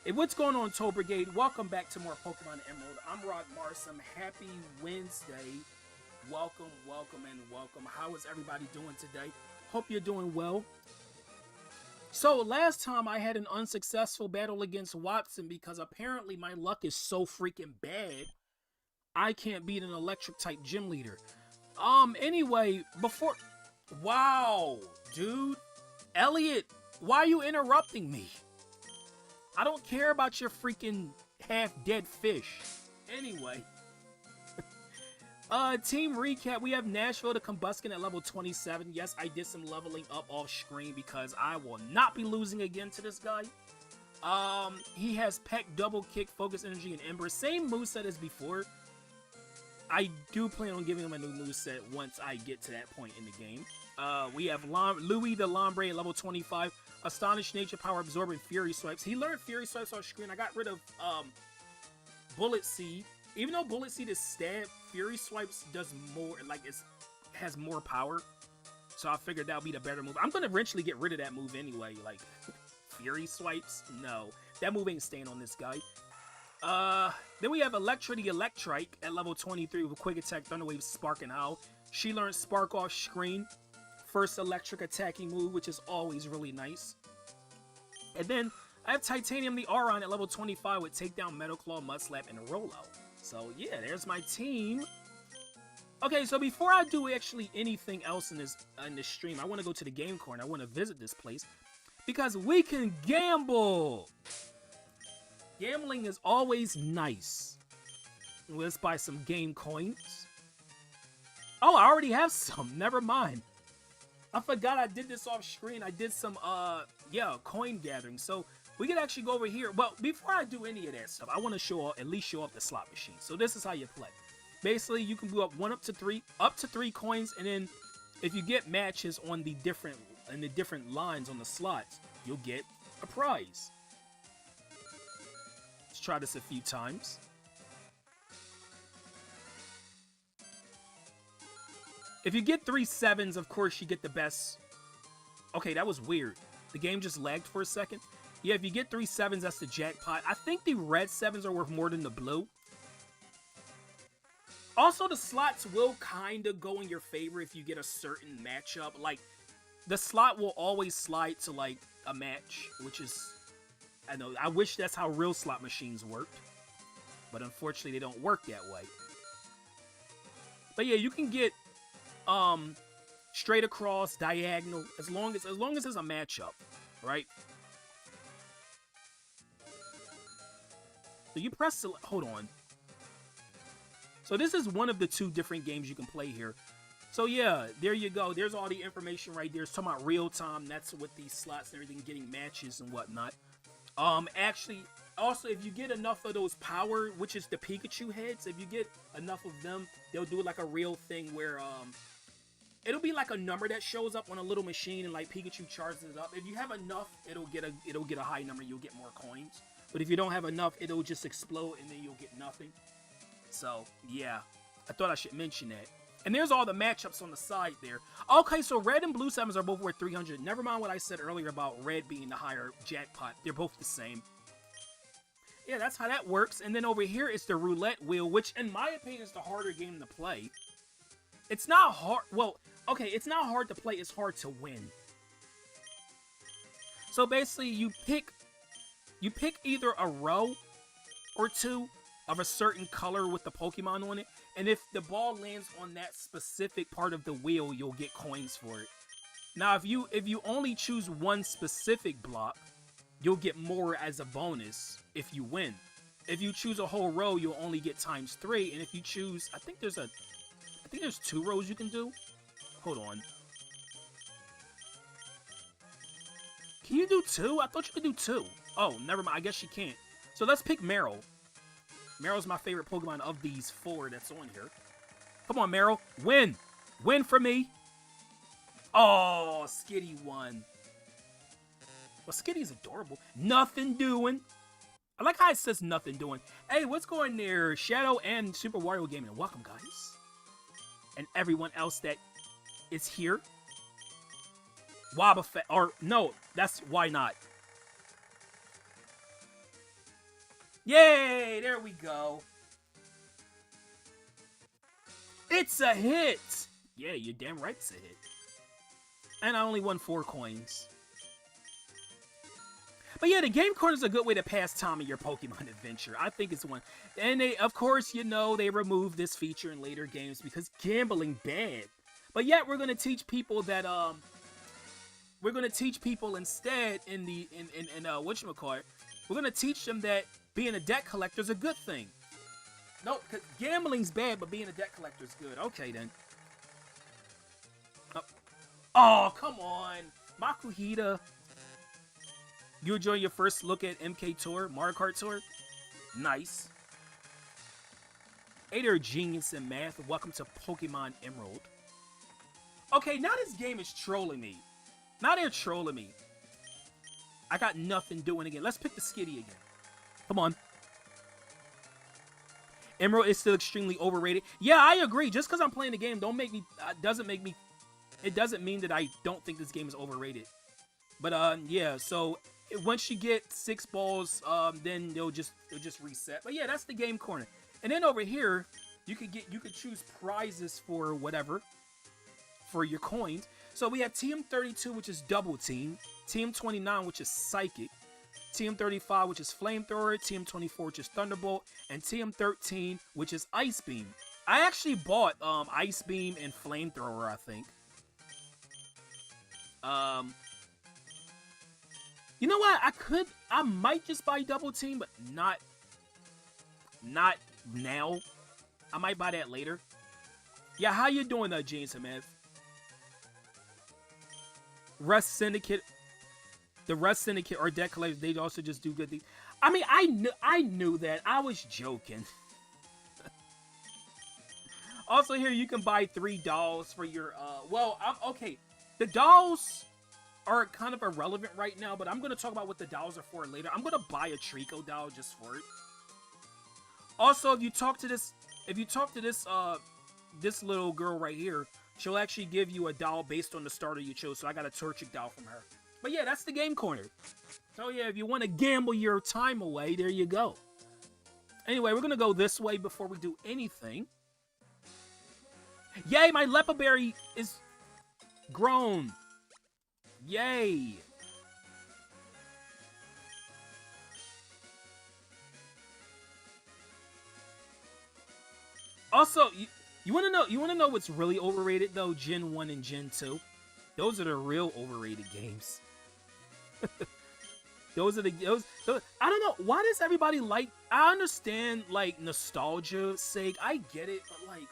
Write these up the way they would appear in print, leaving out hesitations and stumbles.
Hey, what's going on, Toe Brigade? Welcome back to more Pokemon Emerald. I'm Rock Marsum. Happy Wednesday. Welcome, welcome, and welcome. How is everybody doing today? Hope you're doing well. So, last time I had an unsuccessful battle against Watson because apparently my luck is so freaking bad, I can't beat an electric type gym leader. Anyway, before. Wow, dude. Elliot, why are you interrupting me? I don't care about your freaking half-dead fish. Anyway. Team recap. We have Nashville the Combuskin at level 27. Yes, I did some leveling up off screen because I will not be losing again to this guy. He has Peck, Double Kick, Focus Energy, and Ember. Same moveset as before. I do plan on giving him a new moveset once I get to that point in the game. We have Louis the Lombre at level 25. Astonish, Nature Power, Absorb, and Fury Swipes. He learned Fury Swipes off screen. I got rid of Bullet Seed. Even though Bullet Seed is stab, Fury Swipes does more, like has more power. So I figured that would be the better move. I'm going to eventually get rid of that move anyway. Like, Fury Swipes? No. That move ain't staying on this guy. Then we have Electra the Electrike at level 23 with Quick Attack, Thunder Wave, Spark, and Howl. She learned Spark off screen. First electric attacking move, which is always really nice. And then I have Titanium the Aron at level 25 with Takedown, Metal Claw, Mud Slap, and Rollout. So yeah, there's my team. Okay, so before I do actually anything else in this stream, I want to go to the game corner. I want to visit this place because we can gamble. Gambling is always nice. Let's buy some game coins. Oh, I already have some. Never mind. I forgot I did this off screen. I did some, coin gathering. So we can actually go over here. But before I do any of that stuff, I want to at least show off the slot machine. So this is how you play. Basically, you can go up up to three coins, and then if you get matches on the different lines on the slots, you'll get a prize. Let's try this a few times. If you get 3 sevens, of course, you get the best. Okay, that was weird. The game just lagged for a second. Yeah, if you get 3 sevens, that's the jackpot. I think the red sevens are worth more than the blue. Also, the slots will kind of go in your favor if you get a certain matchup. Like, the slot will always slide to, like, a match, which is... I know, I wish that's how real slot machines worked. But unfortunately, they don't work that way. But yeah, you can get... straight across, diagonal, as long as there's a matchup, right? So you press select, hold on. So this is one of the 2 different games you can play here. So yeah, there you go. There's all the information right there. It's talking about real time. That's with these slots and everything, getting matches and whatnot. Actually, also, if you get enough of those power, which is the Pikachu heads, if you get enough of them, they'll do like a real thing where, it'll be like a number that shows up on a little machine and like Pikachu charges it up. If you have enough, it'll get a high number, you'll get more coins. But if you don't have enough, it'll just explode and then you'll get nothing. So, yeah. I thought I should mention that. And there's all the matchups on the side there. Okay, so red and blue sevens are both worth 300. Never mind what I said earlier about red being the higher jackpot. They're both the same. Yeah, that's how that works. And then over here is the roulette wheel, which in my opinion is the harder game to play. It's not hard. Well, okay, it's not hard to play. It's hard to win. So basically, you pick either a row or 2 of a certain color with the Pokemon on it, and if the ball lands on that specific part of the wheel, you'll get coins for it. Now, if you only choose one specific block, you'll get more as a bonus if you win. If you choose a whole row, you'll only get ×3, and if you choose, I think there's 2 rows you can do. Hold on. Can you do 2? I thought you could do 2. Oh, never mind. I guess you can't. So let's pick Meryl. Meryl's my favorite Pokemon of these 4 that's on here. Come on, Meryl. Win. Win for me. Oh, Skitty won. Well, Skitty's adorable. Nothing doing. I like how it says nothing doing. Hey, what's going there? Shadow and Super Wario Gaming. Welcome, guys. And everyone else that is here. Wobbuffet. Or, no, that's why not. Yay! There we go. It's a hit! Yeah, you're damn right it's a hit. And I only won 4 coins. But yeah, the game corner is a good way to pass time in your Pokemon adventure. I think it's one. And they, of course, you know, they removed this feature in later games because gambling bad. But yet, we're gonna teach people that we're gonna teach people instead in whatchamacallit, we're gonna teach them that being a debt collector is a good thing. No, because gambling's bad, but being a debt collector is good. Okay then. Oh, come on, Makuhita. You enjoy your first look at MK Tour, Mario Kart Tour? Nice. Hey there, genius in math. Welcome to Pokemon Emerald. Okay, now this game is trolling me. Now they're trolling me. I got nothing doing again. Let's pick the Skitty again. Come on. Emerald is still extremely overrated. Yeah, I agree. Just because I'm playing the game it doesn't mean that I don't think this game is overrated. But yeah, so once you get 6 balls, then it'll just reset. But yeah, that's the game corner. And then over here, you could choose prizes for whatever, for your coins. So we have TM32, which is Double Team, TM29, which is Psychic, TM35, which is Flamethrower, TM24, which is Thunderbolt, and TM13, which is Ice Beam. I actually bought Ice Beam and Flamethrower, I think. You know what? I might just buy Double Team, but not now. I might buy that later. Yeah, how you doing, James and Mev? Rust Syndicate, the Rust Syndicate or deck collectors, they also just do good things. I mean, I knew that. I was joking. Also here, you can buy 3 dolls for your, okay. The dolls are kind of irrelevant right now, but I'm going to talk about what the dolls are for later. I'm going to buy a Trico doll just for it. Also, if you talk to this little girl right here, she'll actually give you a doll based on the starter you chose. So I got a Torchic doll from her. But yeah, that's the game corner. So yeah, if you want to gamble your time away, there you go. Anyway, we're going to go this way before we do anything. Yay, my Lepa Berry is grown. Yay. Also, you want to know what's really overrated though? Gen 1 and Gen 2. Those are the real overrated games. those I don't know, why does everybody like, I understand like nostalgia's sake, I get it, but like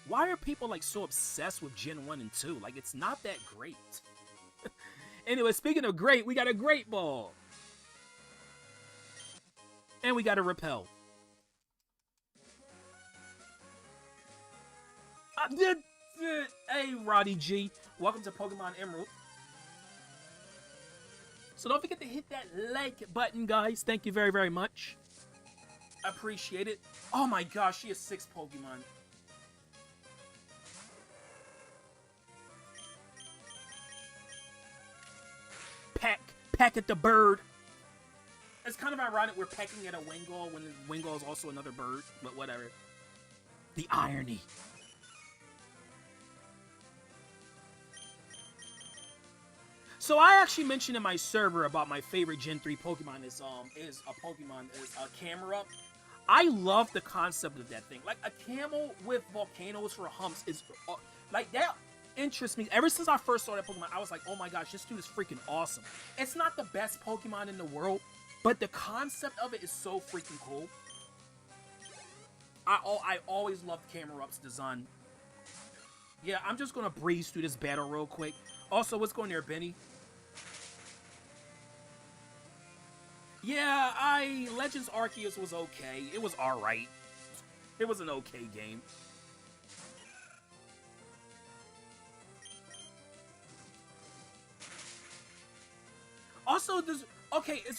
why are people like so obsessed with Gen 1 and 2? Like, it's not that great. Anyway, speaking of great, we got a Great Ball. And we got a Repel. Hey, Roddy G. Welcome to Pokemon Emerald. So don't forget to hit that like button, guys. Thank you very, very much. I appreciate it. Oh my gosh, she has 6 Pokemon. Peck at the bird. It's kind of ironic we're pecking at a Wingull when the Wingull is also another bird, but whatever. The irony. So I actually mentioned in my server about my favorite Gen 3 Pokemon is Camerupt. I love the concept of that thing. Like a camel with volcanoes for humps is like that interests me. Ever since I first saw that Pokemon, I was like, oh my gosh, this dude is freaking awesome. It's not the best Pokemon in the world, but the concept of it is so freaking cool. I always loved Camerupt's design. Yeah, I'm just gonna breeze through this battle real quick. Also, what's going there, Benny? Yeah, Legends Arceus was okay. It was alright. It was an okay game. Also, does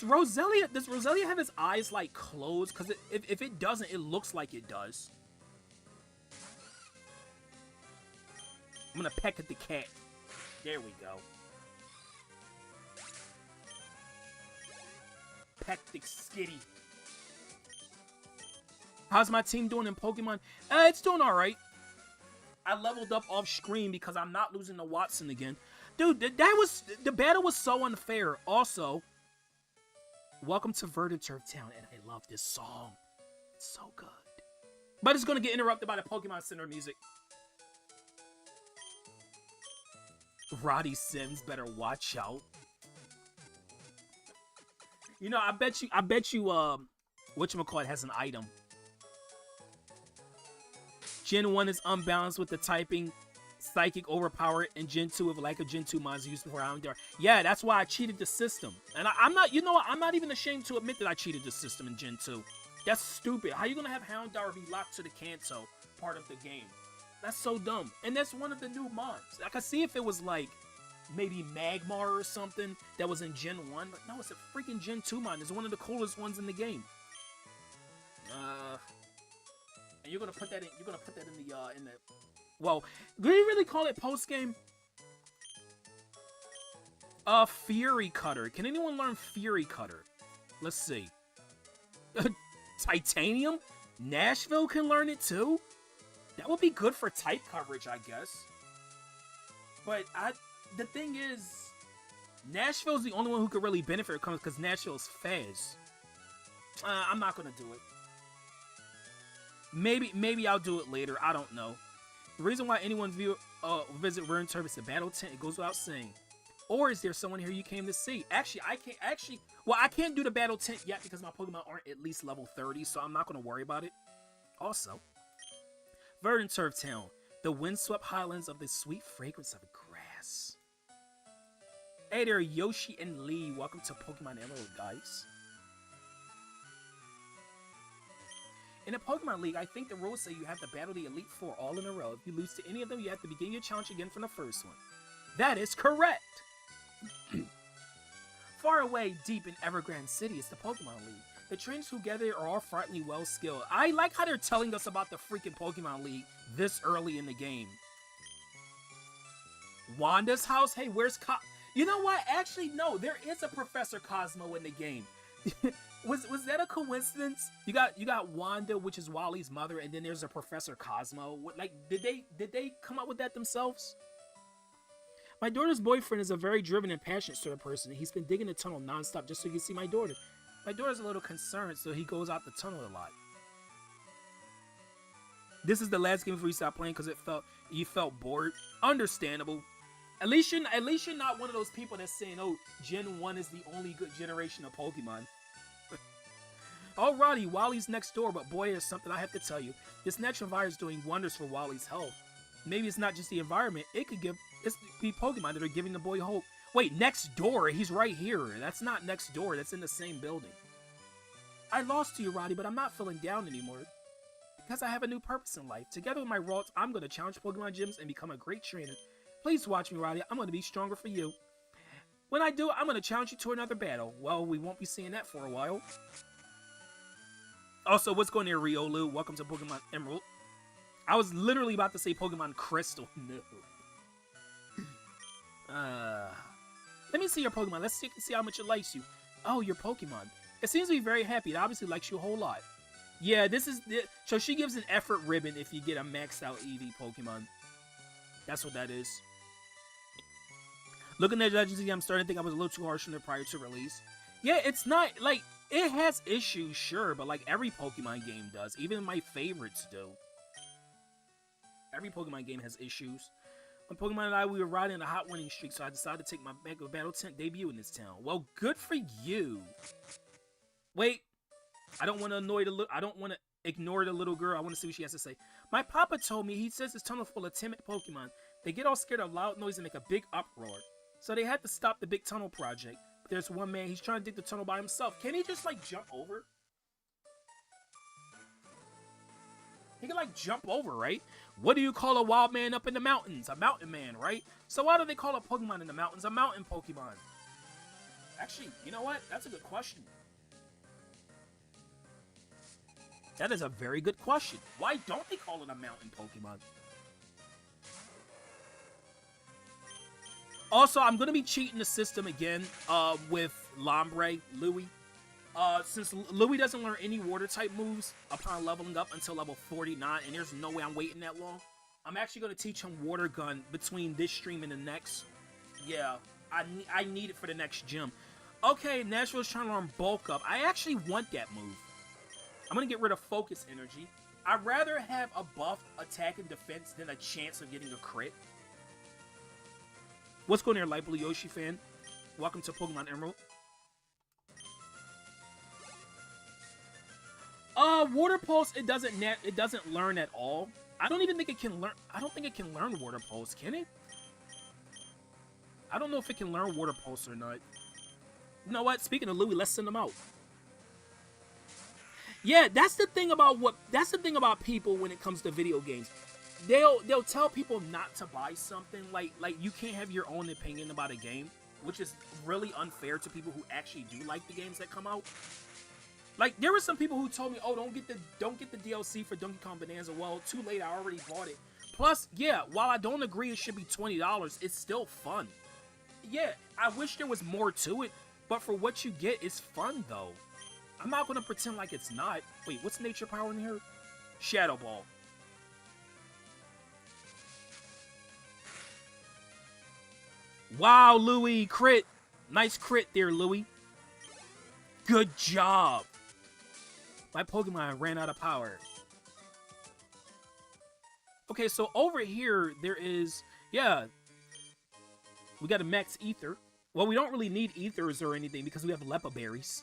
Roselia have his eyes like closed? Because if it doesn't, it looks like it does. I'm gonna peck at the cat. There we go. pectic skitty. How's my team doing in Pokemon? It's doing alright. I leveled up off screen because I'm not losing to Watson again. Dude, the battle was so unfair. Also, welcome to Verdant Turf Town, and I love this song. It's so good. But it's gonna get interrupted by the Pokemon Center music. Roddy Sims better watch out. You know, I bet you, whatchamacallit has an item. Gen 1 is unbalanced with the typing, psychic overpowered, and Gen 2 with like a Gen 2 mods used for Houndour. Yeah, that's why I cheated the system. And I'm not, you know what, I'm not even ashamed to admit that I cheated the system in Gen 2. That's stupid. How you gonna have Houndour be locked to the Kanto part of the game? That's so dumb. And that's one of the new mods. I could see if it was like, maybe Magmar or something that was in Gen 1, but no, it's a freaking Gen 2 mod. It's one of the coolest ones in the game. And you're gonna put that in. You're gonna put that in the. Well, do you really call it post game? Fury Cutter. Can anyone learn Fury Cutter? Let's see. Titanium? Nashville can learn it too? That would be good for type coverage, I guess. But the thing is, Nashville's the only one who could really benefit from it because Nashville's fast. I'm not gonna do it. Maybe I'll do it later. I don't know. The reason why anyone visit Verdant Turf is the battle tent. It goes without saying. Or is there someone here you came to see? Actually, I can't do the battle tent yet because my Pokemon aren't at least level 30, so I'm not gonna worry about it. Also, Verdant Turf Town, the windswept highlands of the sweet fragrance of grass. Hey there, Yoshi and Lee. Welcome to Pokemon Emerald, guys. In a Pokemon League, I think the rules say you have to battle the Elite Four all in a row. If you lose to any of them, you have to begin your challenge again from the first one. That is correct! Far away, deep in Evergrande City, is the Pokemon League. The trainers who gather are all frighteningly well-skilled. I like how they're telling us about the freaking Pokemon League this early in the game. Wanda's house? Hey, where's You know what? Actually, no. There is a Professor Cosmo in the game. Was that a coincidence? You got Wanda, which is Wally's mother, and then there's a Professor Cosmo. Like, did they come up with that themselves? My daughter's boyfriend is a very driven and passionate sort of person. He's been digging the tunnel nonstop just so he can see my daughter. My daughter's a little concerned, so he goes out the tunnel a lot. This is the last game before you stop playing because you felt bored. Understandable. At least you're not one of those people that's saying, "Oh, Gen 1 is the only good generation of Pokemon." Alrighty, Wally's next door, but boy, there's something I have to tell you. This natural environment is doing wonders for Wally's health. Maybe it's not just the environment. It could be Pokemon that are giving the boy hope. Wait, next door? He's right here. That's not next door. That's in the same building. I lost to you, Roddy, but I'm not feeling down anymore. Because I have a new purpose in life. Together with my Ralts, I'm going to challenge Pokemon gyms and become a great trainer. Please watch me, Roddy. I'm going to be stronger for you. When I do, I'm going to challenge you to another battle. Well, we won't be seeing that for a while. Also, what's going on, Riolu? Welcome to Pokemon Emerald. I was literally about to say Pokemon Crystal. No. Let me see your Pokemon. Let's see how much it likes you. Oh, your Pokemon. It seems to be very happy. It obviously likes you a whole lot. Yeah, so she gives an effort ribbon if you get a maxed out EV Pokemon. That's what that is. Looking at Legends, I'm starting to think I was a little too harsh on it prior to release. Yeah, it's not, like, it has issues, sure, but like every Pokemon game does. Even my favorites do. Every Pokemon game has issues. When Pokemon and I, we were riding a hot winning streak, so I decided to take my Mega Battle Tent debut in this town. Well, good for you. Wait, I don't want to ignore the little girl. I want to see what she has to say. My papa told me, he says this tunnel full of timid Pokemon. They get all scared of loud noise and make a big uproar. So they had to stop the big tunnel project. But there's one man, he's trying to dig the tunnel by himself. Can he just, like, jump over? He can, like, jump over, right? What do you call a wild man up in the mountains? A mountain man, right? So why do they call a Pokemon in the mountains a mountain Pokemon? Actually, you know what? That's a good question. That is a very good question. Why don't they call it a mountain Pokemon? Also, I'm going to be cheating the system again with Louis. Since Louis doesn't learn any water type moves upon leveling up until level 49, and there's no way I'm waiting that long, I'm actually going to teach him Water Gun between this stream and the next. Yeah, I need it for the next gym. Okay, Nashville's trying to learn Bulk Up. I actually want that move. I'm going to get rid of Focus Energy. I'd rather have a buffed attack and defense than a chance of getting a crit. What's going on there, Light Blue Yoshi fan? Welcome to Pokemon Emerald. Water Pulse, it doesn't learn at all. I don't even think it can learn. I don't think it can learn Water Pulse, can it? I don't know if it can learn Water Pulse or not. You know what? Speaking of Louis, let's send them out. Yeah, that's the thing about people when it comes to video games. They'll tell people not to buy something, like you can't have your own opinion about a game, which is really unfair to people who actually do like the games that come out. Like, there were some people who told me, "Oh, don't get the DLC for Donkey Kong Bonanza." Well, too late, I already bought it. Plus, yeah, while I don't agree it should be $20, it's still fun. Yeah, I wish there was more to it, but for what you get, it's fun though. I'm not gonna pretend like it's not. Wait, what's Nature Power in here? Shadow Ball. Wow, Louis, crit. Nice crit there, Louis. Good job. My Pokemon ran out of power. Okay, so over here, there is... Yeah. We got a Max Ether. Well, we don't really need Ethers or anything because we have Lepa Berries.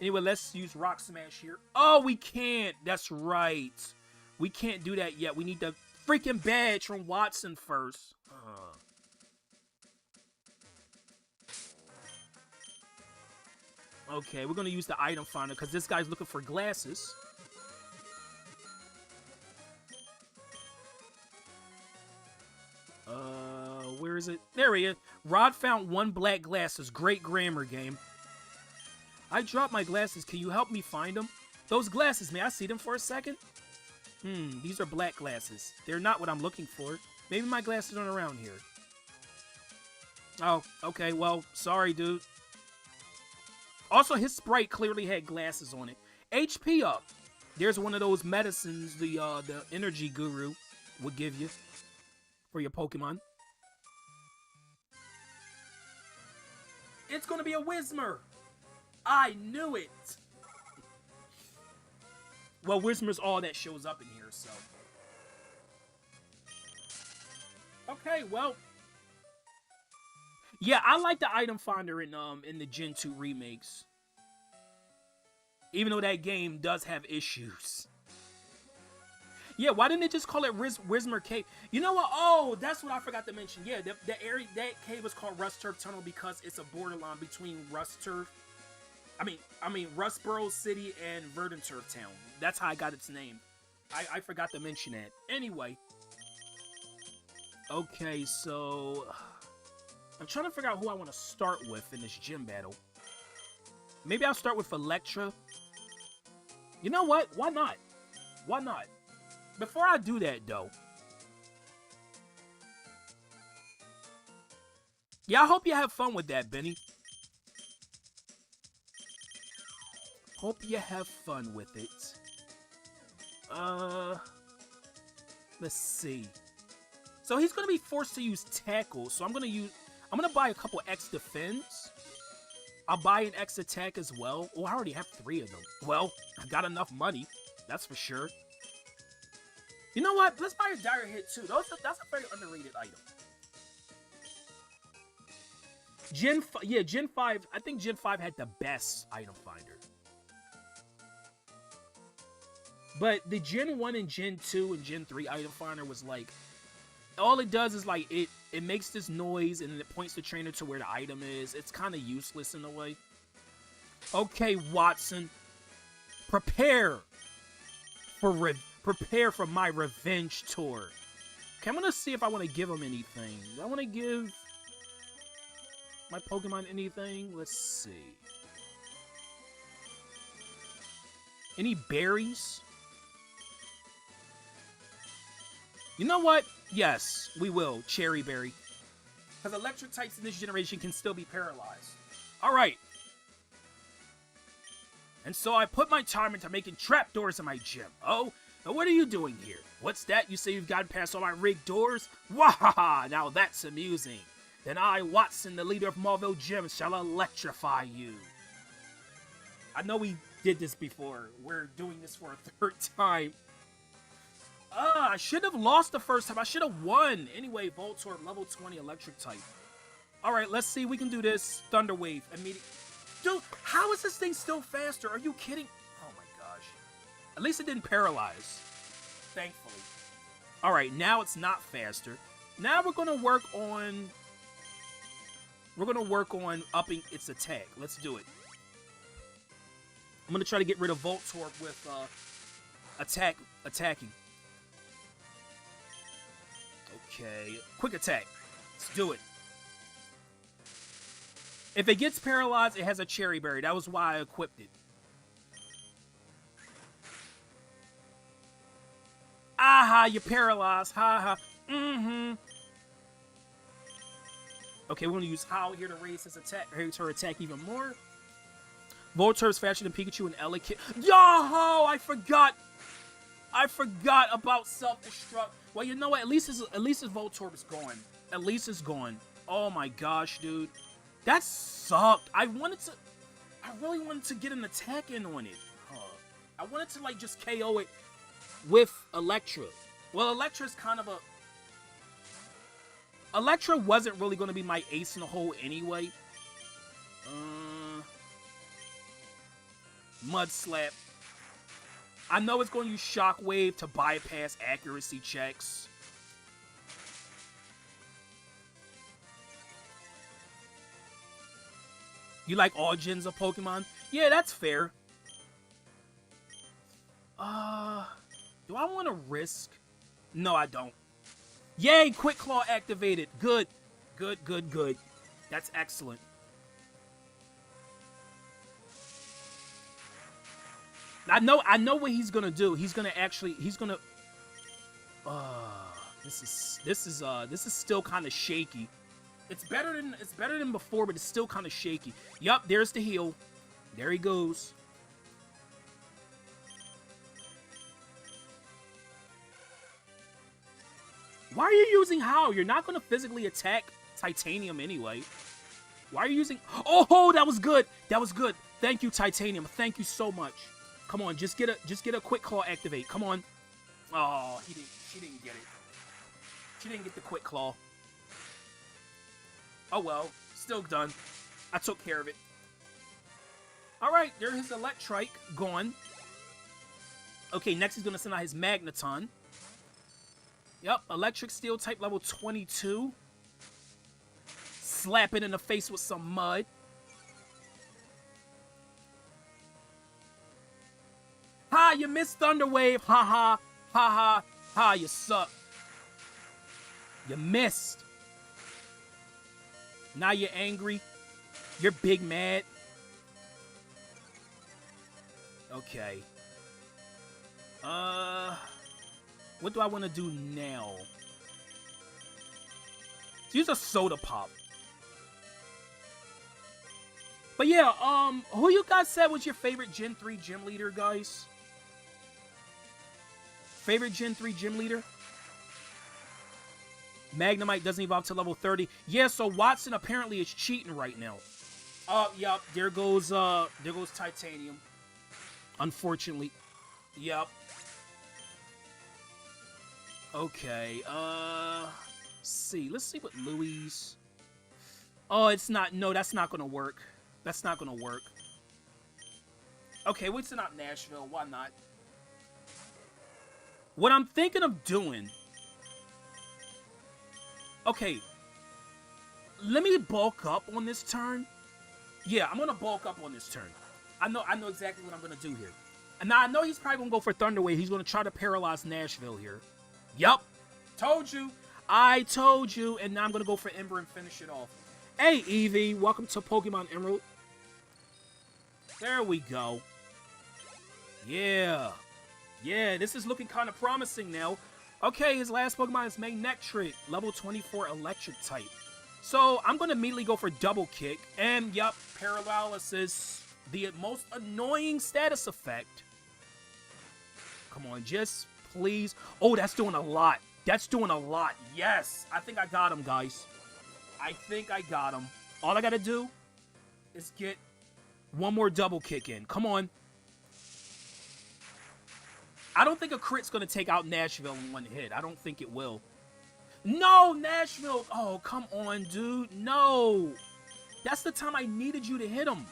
Anyway, let's use Rock Smash here. Oh, we can't. That's right. We can't do that yet. We need the freaking badge from Watson first. Okay, we're going to use the item finder because this guy's looking for glasses. Where is it? There he is. Rod found 1 black glasses. Great grammar game. I dropped my glasses. Can you help me find them? Those glasses, may I see them for a second? These are black glasses. They're not what I'm looking for. Maybe my glasses aren't around here. Oh, okay. Well, sorry, dude. Also, his sprite clearly had glasses on it. HP up. There's one of those medicines the energy guru would give you for your Pokemon. It's gonna be a Whismur. I knew it. Well, Whismur's all that shows up in here, so. Okay, well. Yeah, I like the item finder in the Gen 2 remakes. Even though that game does have issues. Yeah, why didn't they just call it Whismur Cave? You know what? Oh, that's what I forgot to mention. Yeah, that area, that cave was called Rust Turf Tunnel because it's a borderline between Rust Turf. I mean Rustboro City and Verdant Turf Town. That's how I got its name. I forgot to mention that. Anyway. Okay, so I'm trying to figure out who I want to start with in this gym battle. Maybe I'll start with Electra. You know what? Why not? Why not? Before I do that, though. Yeah, I hope you have fun with that, Benny. Hope you have fun with it. Let's see. So he's gonna be forced to use Tackle, so I'm gonna buy a couple X Defense. I'll buy an X Attack as well. Oh, I already have 3 of them. Well, I got enough money, that's for sure. You know what? Let's buy a Dire Hit too. That's a very underrated item. Gen 5. I think Gen 5 had the best item finder. But the Gen 1 and Gen 2 and Gen 3 item finder was like, all it does is like, it makes this noise and then it points the trainer to where the item is. It's kind of useless in a way. Okay, Watson. Prepare for my revenge tour. Okay, I'm gonna see if I want to give him anything. Do I want to give my Pokemon anything? Let's see. Any berries? You know what? Yes, we will. Cherry Berry. Because electric types in this generation can still be paralyzed. Alright. And so I put my time into making trapdoors in my gym. Oh, now what are you doing here? What's that? You say you've gotten past all my rigged doors? Wahaha! Now that's amusing. Then I, Watson, the leader of Marvel Gym, shall electrify you. I know we did this before. We're doing this for a third time. I should have lost the first time. I should have won. Anyway, Voltorb, level 20, electric type. Alright, let's see. We can do this. Thunder Wave. Immediate. Dude, how is this thing still faster? Are you kidding? Oh my gosh. At least it didn't paralyze. Thankfully. Alright, now it's not faster. Now we're gonna work on... upping its attack. Let's do it. I'm gonna try to get rid of Voltorb with attacking. Okay, quick attack. Let's do it. If it gets paralyzed, it has a cherry berry. That was why I equipped it. Aha, you're paralyzed. Ha ha. Mm-hmm. Okay, we're gonna use Howl here to raise his attack, raise her attack even more. Voltorb's faster than Pikachu and Elekid. Yo, I forgot about self-destruct. Well, you know what? At least his Voltorb is gone. At least it's gone. Oh my gosh, dude. That sucked. I really wanted to get an attack in on it. I wanted to, like, just KO it with Electra. Well, Electra's kind of a... Electra wasn't really going to be my ace in the hole anyway. Mud Slap. I know it's going to use Shockwave to bypass accuracy checks. You like all gens of Pokemon? Yeah, that's fair. Do I want to risk? No, I don't. Yay, Quick Claw activated. Good. Good, good, good. That's excellent. I know what he's gonna do. He's gonna this is still kind of shaky. It's better than before, but it's still kind of shaky. Yup, there's the heal. There he goes. Why are you using Howl? You're not going to physically attack Titanium anyway. Why are you using... Oh, that was good. That was good. Thank you, Titanium. Thank you so much. Come on, just get a Quick Claw activate. Come on. Oh, she didn't get it. She didn't get the Quick Claw. Oh well, still done. I took care of it. Alright, there's his Electrike gone. Okay, next he's gonna send out his Magneton. Yep, Electric Steel type level 22. Slap it in the face with some mud. Ha, you missed Thunder Wave. Ha ha. Ha ha. Ha, you suck. You missed. Now you're angry. You're big mad. Okay. What do I want to do now? Let's use a Soda Pop. But yeah, who you guys said was your favorite Gen 3 gym leader, guys? Favorite Gen 3 gym leader? Magnemite doesn't evolve to level 30. Yeah, so Watson apparently is cheating right now. Yup, there goes Titanium. Unfortunately. Yup. Okay, let's see what Louis... Oh, it's not, no, that's not gonna work. That's not gonna work. Okay, we'll send out Nashville, why not? What I'm thinking of doing... Okay, let me bulk up on this turn. Yeah, I'm gonna bulk up on this turn. I know exactly what I'm gonna do here. And now I know he's probably gonna go for Thunder Wave. He's gonna try to paralyze Nashville here. Yup, told you. I told you. And now I'm gonna go for Ember and finish it off. Hey, Eevee, welcome to Pokemon Emerald. There we go. Yeah. Yeah, this is looking kind of promising now. Okay, his last Pokemon is Magnetric, level 24 electric type. So, I'm going to immediately go for Double Kick. And, yup, Paralysis. The most annoying status effect. Come on, just please. Oh, that's doing a lot. That's doing a lot. Yes. I think I got him, guys. I think I got him. All I gotta do is get one more double kick in. Come on. I don't think a crit's gonna take out Nashville in one hit. I don't think it will. No, Nashville. Oh, come on, dude. No. That's the time I needed you to hit him.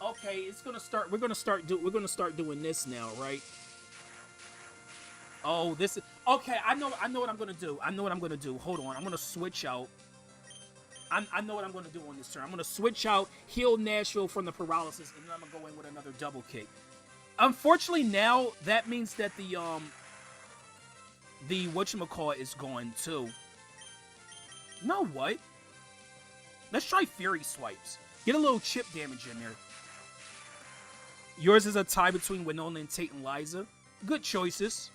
Okay, it's gonna start. We're gonna start doing this now, right? Oh, this is okay. I know what I'm gonna do. I know what I'm gonna do. Hold on. I'm gonna switch out. I know what I'm gonna do on this turn. I'm gonna switch out, heal Nashville from the paralysis, and then I'm gonna go in with another double kick. Unfortunately, now that means that the whatchamacallit is gone too. You know what? Let's try Fury Swipes. Get a little chip damage in there. Yours is a tie between Winona and Tate and Liza. Good choices.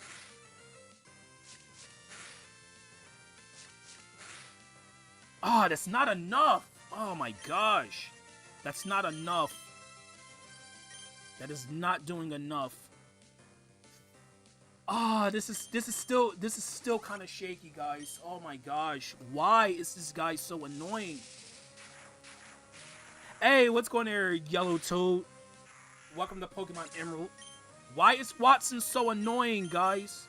Ah, that's not enough. Oh my gosh. That's not enough. That is not doing enough. Ah, this is still kind of shaky, guys. Oh my gosh. Why is this guy so annoying? Hey, what's going there, Yellow Toad? Welcome to Pokemon Emerald. Why is Watson so annoying, guys?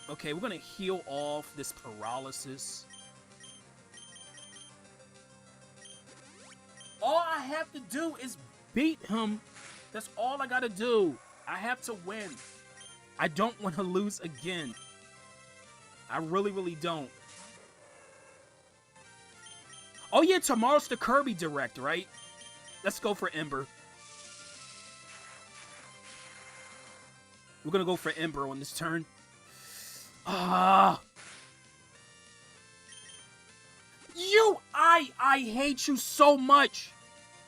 Okay, we're gonna heal off this paralysis. All I have to do is beat him. That's all I gotta do. I have to win. I don't want to lose again. I really, really don't. Oh yeah, tomorrow's the Kirby Direct, right? Let's go for Ember. We're gonna go for Ember on this turn. I hate you so much.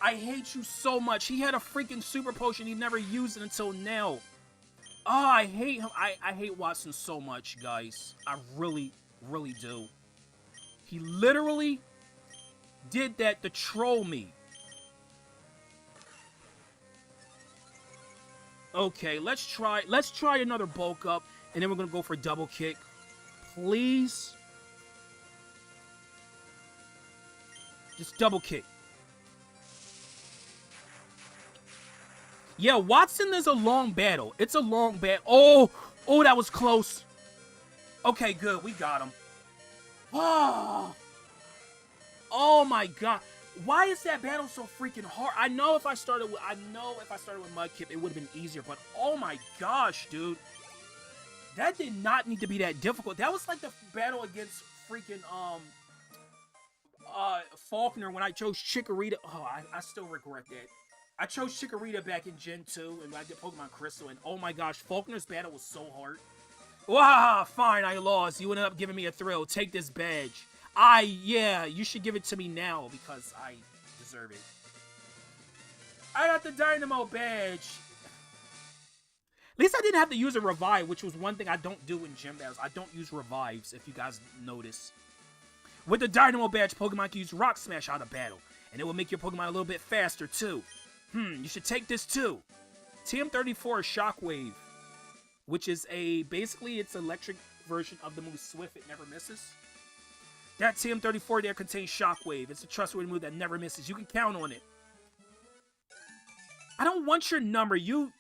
I hate you so much. He had a freaking super potion. He never used it until now. Oh, I hate him. I hate Watson so much, guys. I really, really do. He literally did that to troll me. Okay, let's try another bulk up, and then we're gonna go for double kick. Please. Just double kick. Yeah, Watson is a long battle. It's a long battle. Oh, that was close. Okay, good. We got him. Oh my god. Why is that battle so freaking hard? I know if I started with Mudkip, it would have been easier, but oh my gosh, dude. That did not need to be that difficult. That was like the battle against freaking Faulkner when I chose Chikorita. Oh, I still regret that. I chose Chikorita back in Gen 2 and I did Pokemon Crystal, and oh my gosh, Faulkner's battle was so hard. Wow, fine, I lost. You ended up giving me a thrill. Take this badge. Yeah, you should give it to me now because I deserve it. I got the Dynamo badge. At least I didn't have to use a revive, which was one thing I don't do in gym battles. I don't use revives, if you guys notice. With the Dynamo badge, Pokemon can use Rock Smash out of battle, and it will make your Pokemon a little bit faster too. You should take this too. TM34 is Shockwave, which is basically it's electric version of the move Swift. It never misses. That TM34 there contains Shockwave. It's a trustworthy move that never misses. You can count on it. I don't want your number. You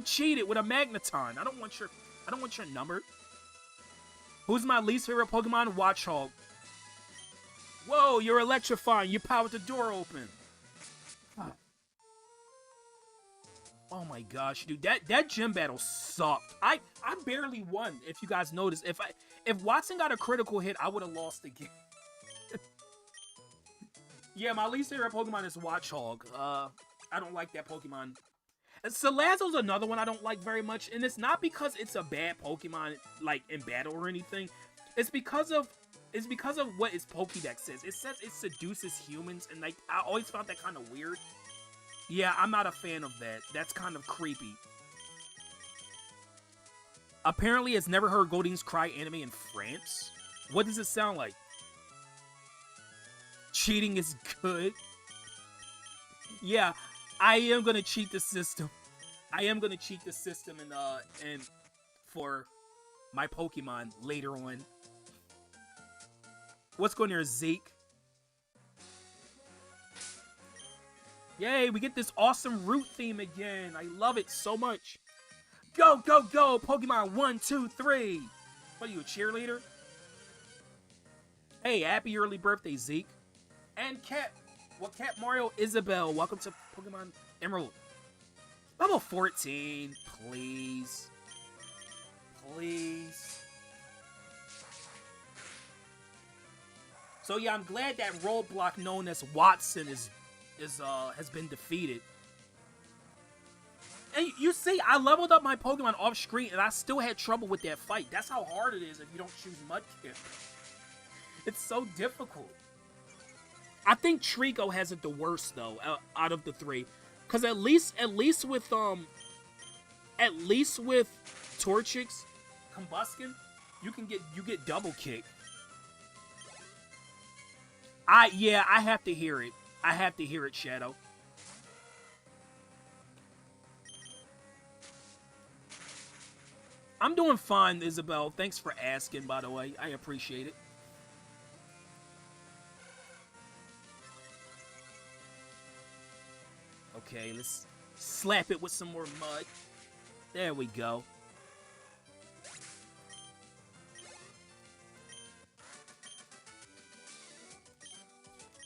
cheated with a Magneton. I don't want your number. Who's my least favorite Pokemon? Watchog. Whoa, you're electrifying. You powered the door open. Oh my gosh, dude. That gym battle sucked. I barely won, if you guys noticed. If Watson got a critical hit, I would have lost again. Yeah, my least favorite Pokemon is Watchog. I don't like that Pokemon. Salazzle's another one I don't like very much, and it's not because it's a bad Pokemon, like, in battle or anything. It's because of what its Pokédex says. It says it seduces humans, and like I always found that kind of weird. Yeah, I'm not a fan of that. That's kind of creepy. Apparently, it's never heard Goldeen's Cry anime in France. What does it sound like? Cheating is good. Yeah, I am gonna cheat the system. I am gonna cheat the system and for my Pokemon later on. What's going there, Zeke? Yay, we get this awesome route theme again. I love it so much. Go, go, go! Pokemon 1, 2, 3! What are you, a cheerleader? Hey, happy early birthday, Zeke. And Cat Mario Isabel, welcome to Pokemon Emerald. Level 14, please. Please. So yeah, I'm glad that roadblock known as Watson has been defeated. And you see, I leveled up my Pokemon off screen and I still had trouble with that fight. That's how hard it is if you don't choose Mudkip. It's so difficult. I think Trico has it the worst though, out of the three. Cause at least with Torchic, Combuskin, you get double kick. I have to hear it. I have to hear it, Shadow. I'm doing fine, Isabel. Thanks for asking, by the way. I appreciate it. Okay, let's slap it with some more mud. There we go.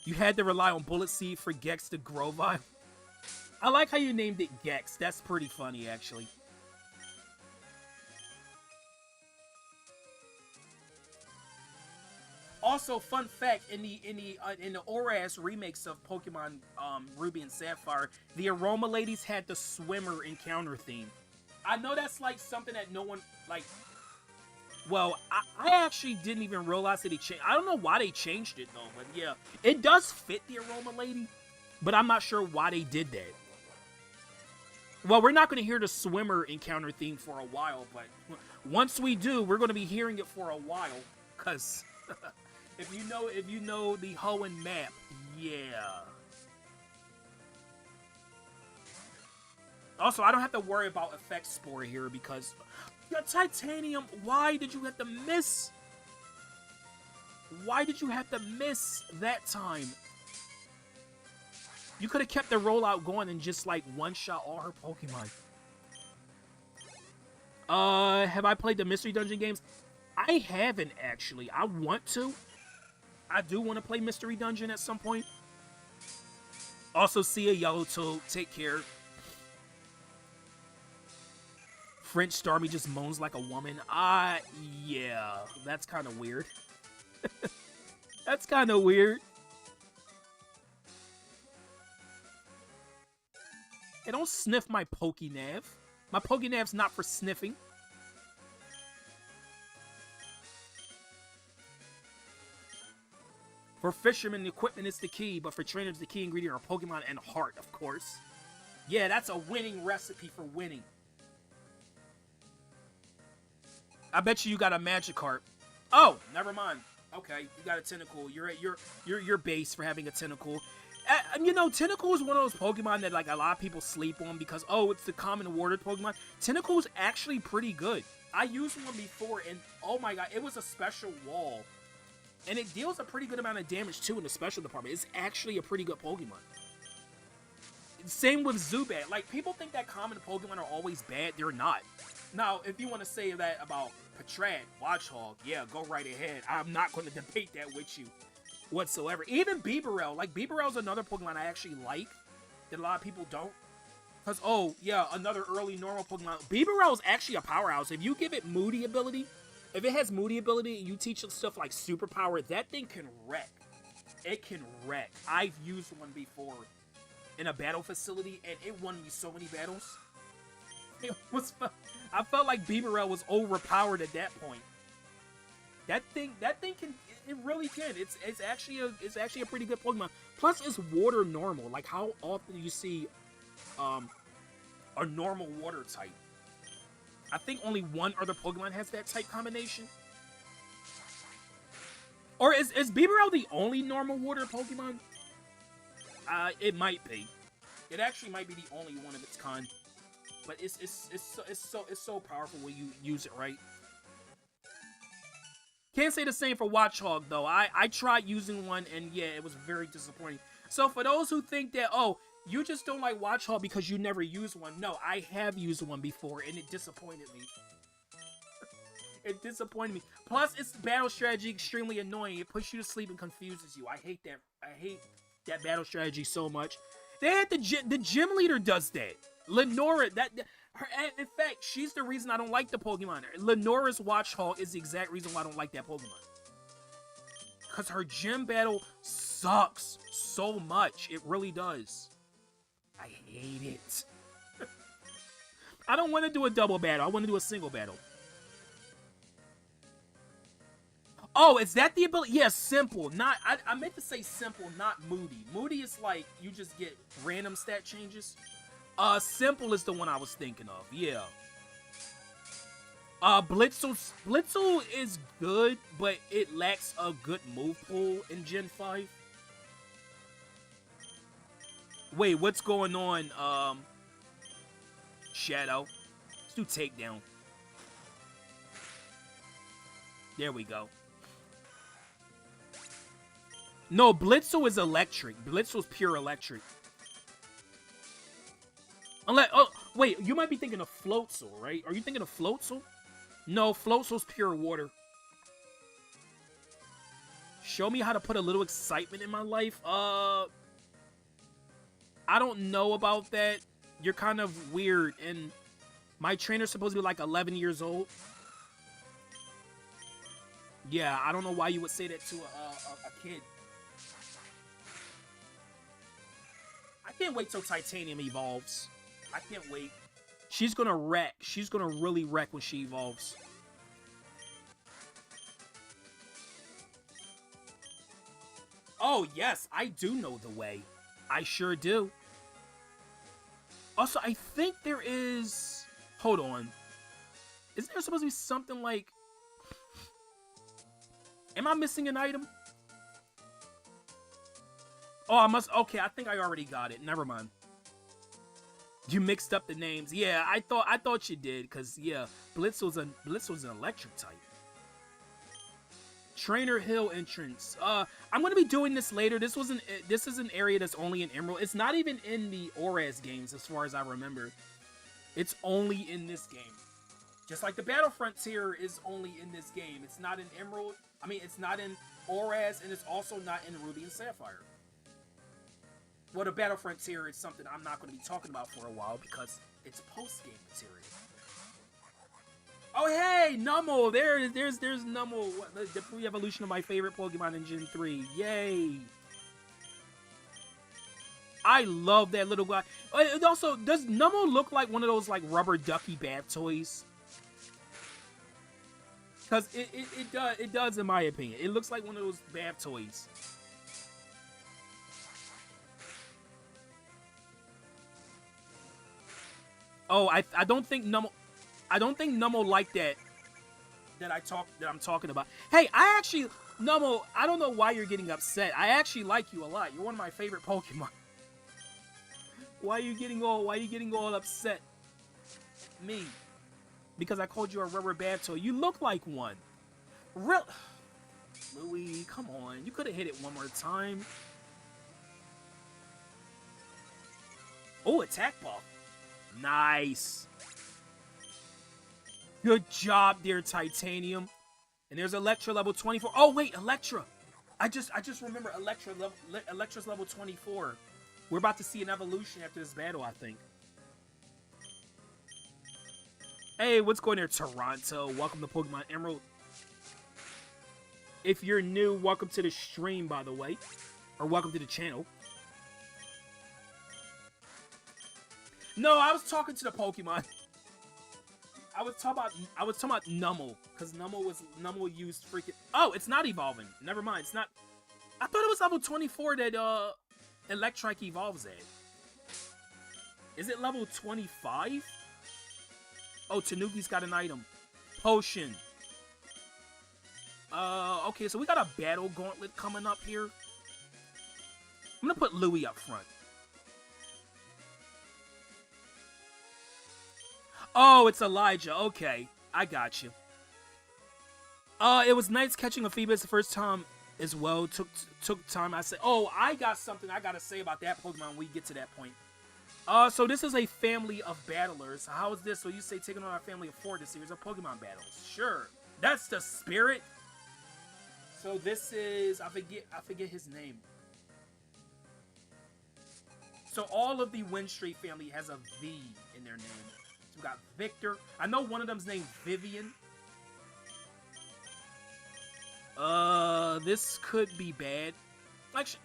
You had to rely on Bullet Seed for Gex to grow vibe. I like how you named it Gex. That's pretty funny, actually. Also, fun fact, in the ORAS remakes of Pokemon Ruby and Sapphire, the Aroma Ladies had the swimmer encounter theme. I know that's like something that no one like. Well, I actually didn't even realize that he changed. I don't know why they changed it though, but yeah, it does fit the Aroma Lady, but I'm not sure why they did that. Well, we're not going to hear the swimmer encounter theme for a while, but once we do, we're going to be hearing it for a while, cause. If you know the Hoenn map, yeah. Also, I don't have to worry about Effect Spore here because your Titanium. Why did you have to miss? Why did you have to miss that time? You could have kept the rollout going and just like one-shot all her Pokemon. Have I played the Mystery Dungeon games? I haven't actually. I want to. I do want to play Mystery Dungeon at some point. Also, see a Yellow Toad. Take care. French Starmie just moans like a woman. Yeah. That's kind of weird. That's kind of weird. Hey, don't sniff my Pokénav. My Pokénav's not for sniffing. For fishermen, equipment is the key, but for trainers, the key ingredient are Pokemon and heart, of course. Yeah, that's a winning recipe for winning. I bet you got a Magikarp. Oh, never mind. Okay, you got a Tentacool. You're at your base for having a Tentacool. You know, Tentacool is one of those Pokemon that like a lot of people sleep on because it's the common watered Pokemon. Tentacool is actually pretty good. I used one before, and oh my god, it was a special wall. And it deals a pretty good amount of damage, too, in the special department. It's actually a pretty good Pokemon. Same with Zubat. Like, people think that common Pokemon are always bad. They're not. Now, if you want to say that about Patrat, Watchog, yeah, go right ahead. I'm not going to debate that with you whatsoever. Even Bibarel. Like, Bibarel's another Pokemon I actually like that a lot of people don't. Because, oh, yeah, another early normal Pokemon. Bibarel is actually a powerhouse. If you give it Moody ability... If it has Moody ability and you teach it stuff like Superpower, that thing can wreck. It can wreck. I've used one before in a battle facility, and it won me so many battles. It was fun. I felt like Bibarel was overpowered at that point. That thing can. It really can. It's actually a pretty good Pokemon. Plus, it's water normal. Like, how often do you see a normal water type? I think only one other Pokemon has that type combination. Or is Bibarel the only normal water Pokemon? It might be. It actually might be the only one of its kind. But it's so powerful when you use it right. Can't say the same for Watchhog though. I tried using one and yeah, it was very disappointing. So for those who think that, oh, you just don't like Watchhog because you never used one, no, I have used one before and it disappointed me. It disappointed me. Plus, its battle strategy extremely annoying. It puts you to sleep and confuses you. I hate that. I hate that battle strategy so much. They had the gym leader does that. Lenora, in fact, she's the reason I don't like the Pokemon. Lenora's Watchhog is the exact reason why I don't like that Pokemon. Because her gym battle sucks so much. It really does. I hate it. I don't want to do a double battle. I want to do a single battle. Oh, is that the ability? Yeah, simple. Not I meant to say simple, not moody. Moody is like you just get random stat changes. Simple is the one I was thinking of. Yeah. Blitzel is good, but it lacks a good move pool in Gen 5. Wait, what's going on? Shadow. Let's do takedown. There we go. No, Blitzel is electric. Blitzel's pure electric. Unless, oh, wait, you might be thinking of Floatzel, right? Are you thinking of Floatzel? No, Floatzel's pure water. Show me how to put a little excitement in my life. I don't know about that. You're kind of weird, and my trainer's supposed to be like 11 years old. Yeah, I don't know why you would say that to a kid. I can't wait till Titanium evolves. I can't wait. She's gonna wreck. She's gonna really wreck when she evolves. Oh, yes, I do know the way. I sure do. Also, I think there is... Hold on. Isn't there supposed to be something like... Am I missing an item? Oh, I must... Okay, I think I already got it. Never mind. You mixed up the names. Yeah, I thought you did, because, yeah, Blitzel's an electric type. Trainer Hill entrance. I'm gonna be doing this later. This is an area that's only in Emerald. It's not even in the ORAS games, as far as I remember. It's only in this game. Just like the Battle Frontier is only in this game. It's not in Emerald. I mean, it's not in ORAS, and it's also not in Ruby and Sapphire. Well, the Battle Frontier is something I'm not going to be talking about for a while because it's post-game material. Oh, hey, Numel! There's Numel, the pre-evolution of my favorite Pokemon in Gen 3. Yay! I love that little guy. It also, does Numel look like one of those, like, rubber ducky bath toys? Because it does, in my opinion. It looks like one of those bath toys. Oh, I don't think Numel like that I'm talking about. Hey, Numel, I don't know why you're getting upset. I actually like you a lot. You're one of my favorite Pokemon. Why are you getting all upset? Me. Because I called you a rubber band toy. You look like one. Real Louis, come on. You could have hit it one more time. Oh, attack buff. Nice. Good job, dear Titanium. And there's Electra level 24. Oh, wait, Electra. I just remember Electra's level 24. We're about to see an evolution after this battle, I think. Hey, what's going there, Toronto? Welcome to Pokemon Emerald. If you're new, welcome to the stream, by the way. Or welcome to the channel. No, I was talking to the Pokemon. I was talking about Numel, because Numel used freaking... Oh, it's not evolving. Never mind, it's not... I thought it was level 24 that Electrike evolves at. Is it level 25? Oh, Tanuki's got an item. Potion. Okay, so we got a battle gauntlet coming up here. I'm gonna put Louis up front. Oh, it's Elijah. Okay, I got you. It was nice catching a Phoebus the first time as well. Took time. I said, oh, I got something I gotta say about that Pokemon when we get to that point. So this is a family of battlers. How is this? So you say taking on our family of 4 this series of Pokemon battles? Sure, that's the spirit. So this is I forget his name. So all of the Wind Street family has a V in their name. So we got Victor. I know one of them's named Vivian. This could be bad. Actually,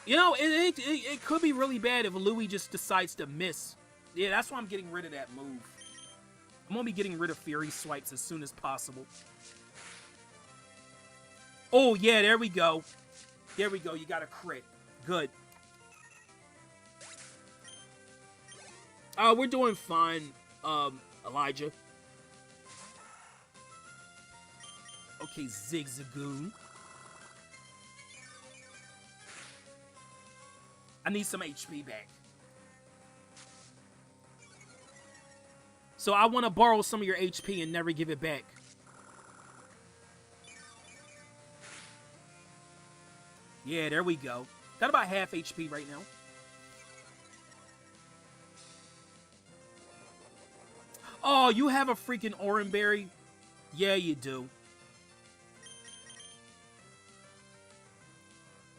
you know, it could be really bad if Louis just decides to miss. Yeah, that's why I'm getting rid of that move. I'm gonna be getting rid of Fury Swipes as soon as possible. Oh, yeah, there we go. There we go, you got a crit. Good. We're doing fine, Elijah. Okay, Zigzagoon. I need some HP back. So I want to borrow some of your HP and never give it back. Yeah, there we go. Got about half HP right now. Oh, you have a freaking Oranberry? Yeah, you do.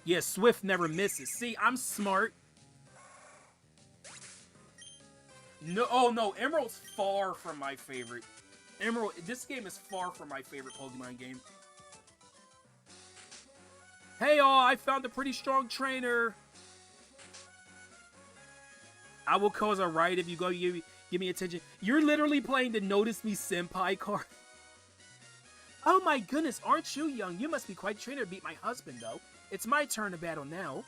Yeah, Swift never misses. See, I'm smart. No, oh no, Emerald's far from my favorite. Emerald, this game is far from my favorite Pokemon game. Hey y'all, I found a pretty strong trainer. I will cause a riot if you go give me attention. You're literally playing the Notice Me Senpai card. Oh my goodness, aren't you young? You must be quite a trainer to beat my husband, though. It's my turn to battle now.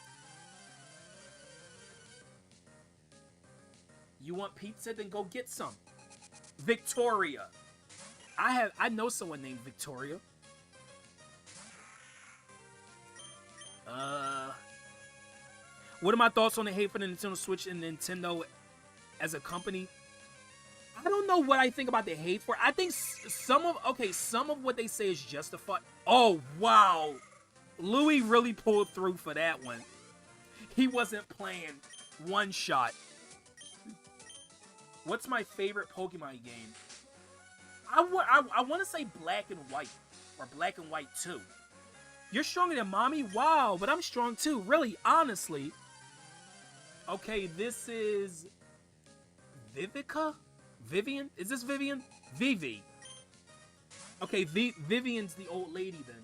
You want pizza? Then go get some. Victoria. I know someone named Victoria. What are my thoughts on the hate for the Nintendo Switch and Nintendo as a company? I don't know what I think about the hate for. I think some of what they say is justified. Oh, wow. Louis really pulled through for that one. He wasn't playing one shot. What's my favorite Pokemon game? I want to say Black and White. Or Black and White 2. You're stronger than Mommy? Wow, but I'm strong too. Really, honestly. Okay, this is... Vivica? Vivian? Is this Vivian? Vivi. Okay, Vivian's the old lady then.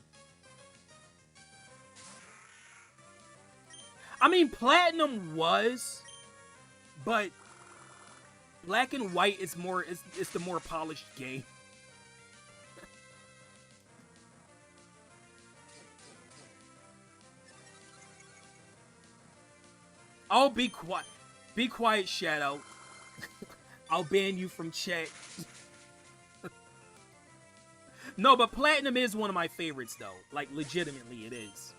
I mean, Platinum was, but Black and White is more is the more polished game. Oh, be quiet. Be quiet, Shadow. I'll ban you from chat. No, but Platinum is one of my favorites, though. Like, legitimately, it is.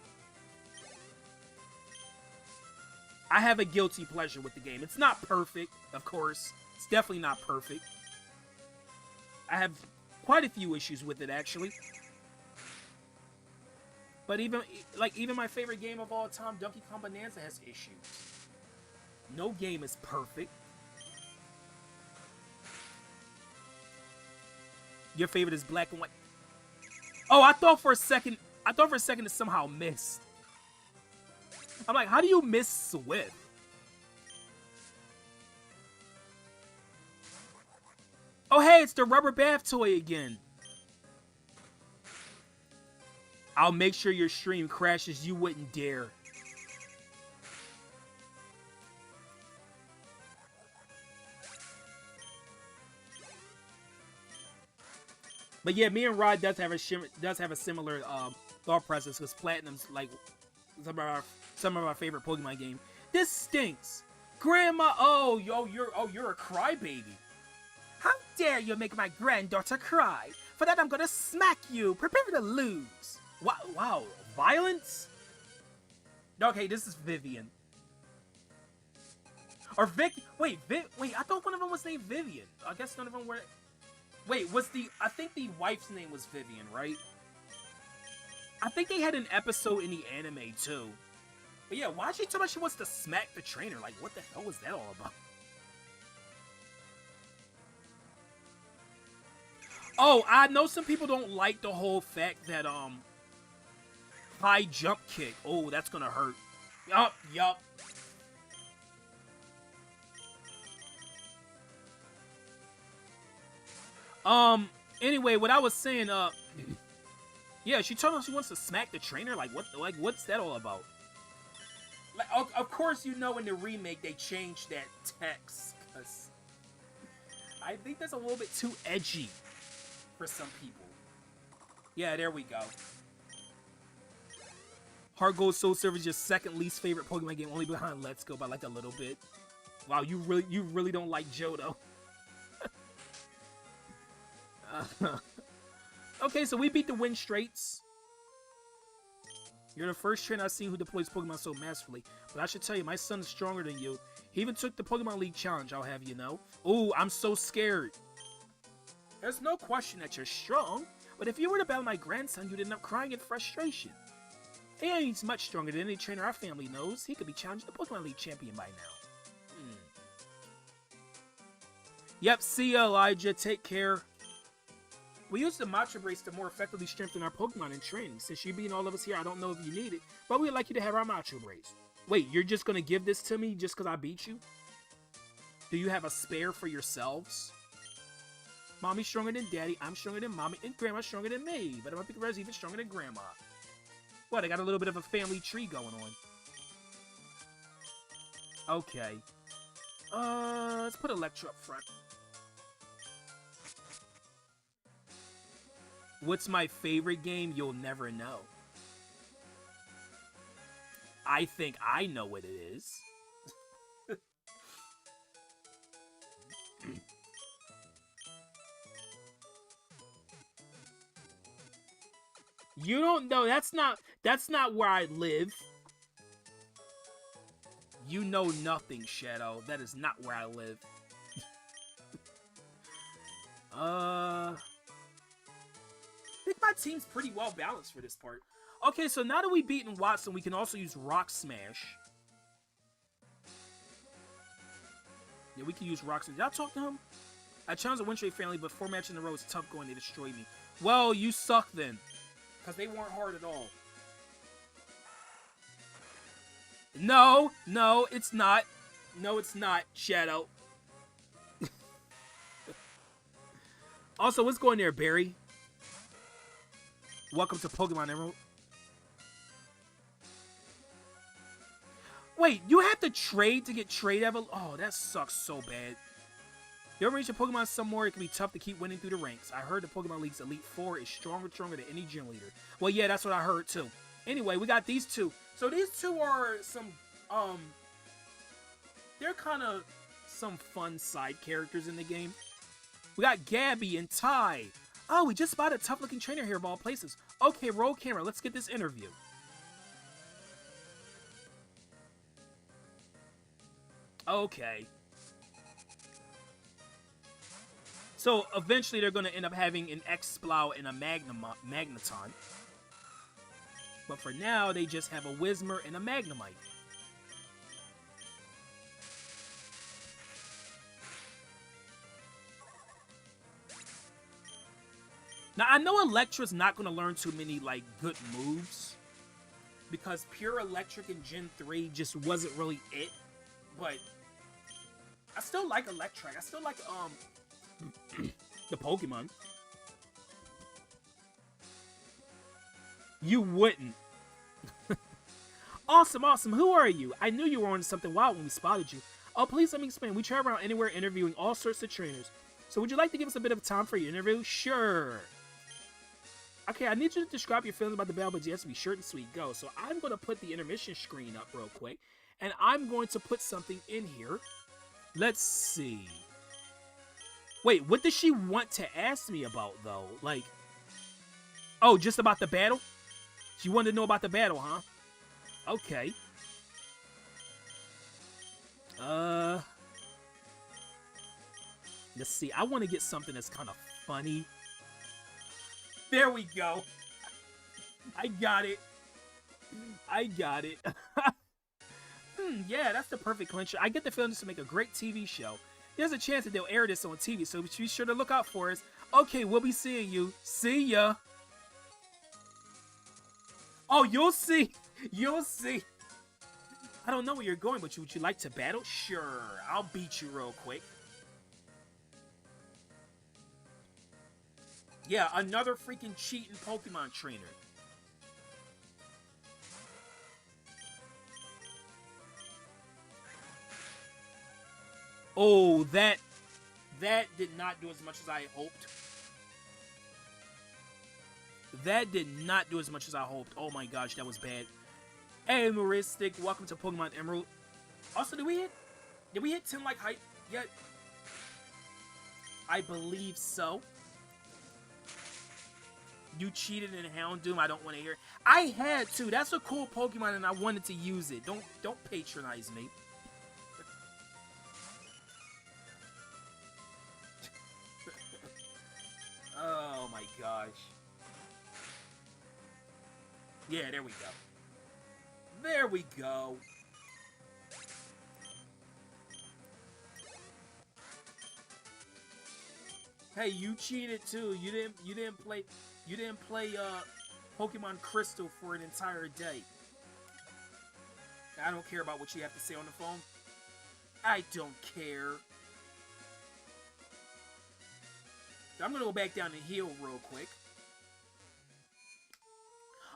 I have a guilty pleasure with the game. It's not perfect, of course. It's definitely not perfect. I have quite a few issues with it, actually. But even my favorite game of all time, Donkey Kong Bonanza, has issues. No game is perfect. Your favorite is Black and White. Oh, I thought for a second it somehow missed. I'm like, how do you miss Swift? Oh, hey, it's the rubber bath toy again. I'll make sure your stream crashes. You wouldn't dare. But yeah, me and Rod does have a similar thought process, because Platinum's like some of our favorite Pokemon game. This stinks, Grandma. Oh, you're a crybaby. How dare you make my granddaughter cry? For that, I'm gonna smack you. Prepare to lose. Wow, violence. Okay, this is Vivian. Or Vic. Wait, I thought one of them was named Vivian. I guess none of them were. Wait, I think the wife's name was Vivian, right? I think they had an episode in the anime, too. But yeah, why'd she tell me she wants to smack the trainer? Like, what the hell was that all about? Oh, I know some people don't like the whole fact that, high jump kick. Oh, that's gonna hurt. Yup. Anyway, what I was saying, yeah, she told us she wants to smack the trainer. Like, what's that all about? Like, of course, you know, in the remake, they changed that text, because I think that's a little bit too edgy for some people. Yeah, there we go. Heart Gold Soul Silver is your second least favorite Pokemon game, only behind Let's Go by like a little bit. Wow, you really don't like Johto. Okay, so we beat the Wind Straits. You're the first trainer I've seen who deploys Pokemon so masterfully. But I should tell you, my son is stronger than you. He even took the Pokemon League Challenge, I'll have you know. Ooh, I'm so scared. There's no question that you're strong, but if you were to battle my grandson, you'd end up crying in frustration. And he's much stronger than any trainer our family knows. He could be challenging the Pokemon League champion by now. Yep, see ya, Elijah. Take care. We use the Matcha Brace to more effectively strengthen our Pokemon in training. Since you're beating all of us here, I don't know if you need it, but we'd like you to have our Matcha Brace. Wait, you're just gonna give this to me just because I beat you? Do you have a spare for yourselves? Mommy's stronger than Daddy, I'm stronger than Mommy, and Grandma's stronger than me. But my Pikachu is even stronger than Grandma. What, I got a little bit of a family tree going on. Okay. Let's put Electro up front. What's my favorite game? You'll never know. I think I know what it is. You don't know. That's not where I live. You know nothing, Shadow. That is not where I live. I think my team's pretty well balanced for this part. Okay, so now that we've beaten Watson, we can also use Rock Smash. Yeah, we can use Rock Smash. Did I talk to him? I challenged the Windstreet family, but 4 matches in a row is tough going. They destroyed me. Well, you suck then. Because they weren't hard at all. No, it's not. No, it's not, Shadow. Also, what's going there, Barry? Welcome to Pokemon Emerald. Wait, you have to trade to get trade eval? Oh, that sucks so bad. You ever reach a Pokemon somewhere, it can be tough to keep winning through the ranks. I heard the Pokemon League's Elite Four is stronger than any gym leader. Well, yeah, that's what I heard too. Anyway, we got these two. So these two are some, they're kind of some fun side characters in the game. We got Gabby and Ty. Oh, we just spotted a tough-looking trainer here of all places. Okay, roll camera. Let's get this interview. Okay. So, eventually they're going to end up having an Exploud and a Magneton. But for now, they just have a Whismur and a Magnemite. Now, I know Electra's not going to learn too many, like, good moves. Because pure Electric in Gen 3 just wasn't really it. But I still like Electric. I still like, the Pokemon. You wouldn't. Awesome. Who are you? I knew you were on something wild when we spotted you. Oh, please let me explain. We travel around anywhere interviewing all sorts of trainers. So would you like to give us a bit of time for your interview? Sure. Okay, I need you to describe your feelings about the battle, but you have to be short and sweet. Go. So I'm going to put the intermission screen up real quick. And I'm going to put something in here. Let's see. Wait, what does she want to ask me about, though? Like, oh, just about the battle? She wanted to know about the battle, huh? Okay. Let's see. I want to get something that's kind of funny. There we go. I got it. I got it. Yeah, that's the perfect clincher. I get the feeling this will make a great TV show. There's a chance that they'll air this on TV, so be sure to look out for us. Okay, we'll be seeing you. See ya. Oh, you'll see. You'll see. I don't know where you're going, but would you like to battle? Sure, I'll beat you real quick. Yeah, another freaking cheating Pokemon trainer. Oh, that did not do as much as I hoped. That did not do as much as I hoped. Oh my gosh, that was bad. Hey, Maristic, welcome to Pokemon Emerald. Also, did we hit 10 like hype yet? I believe so. You cheated in Houndoom. I don't want to hear. I had to. That's a cool Pokemon, and I wanted to use it. Don't patronize me. Oh my gosh. Yeah, there we go. There we go. Hey, you cheated too. You didn't play Pokemon Crystal for an entire day. I don't care about what you have to say on the phone. I don't care. I'm gonna go back down and heal real quick.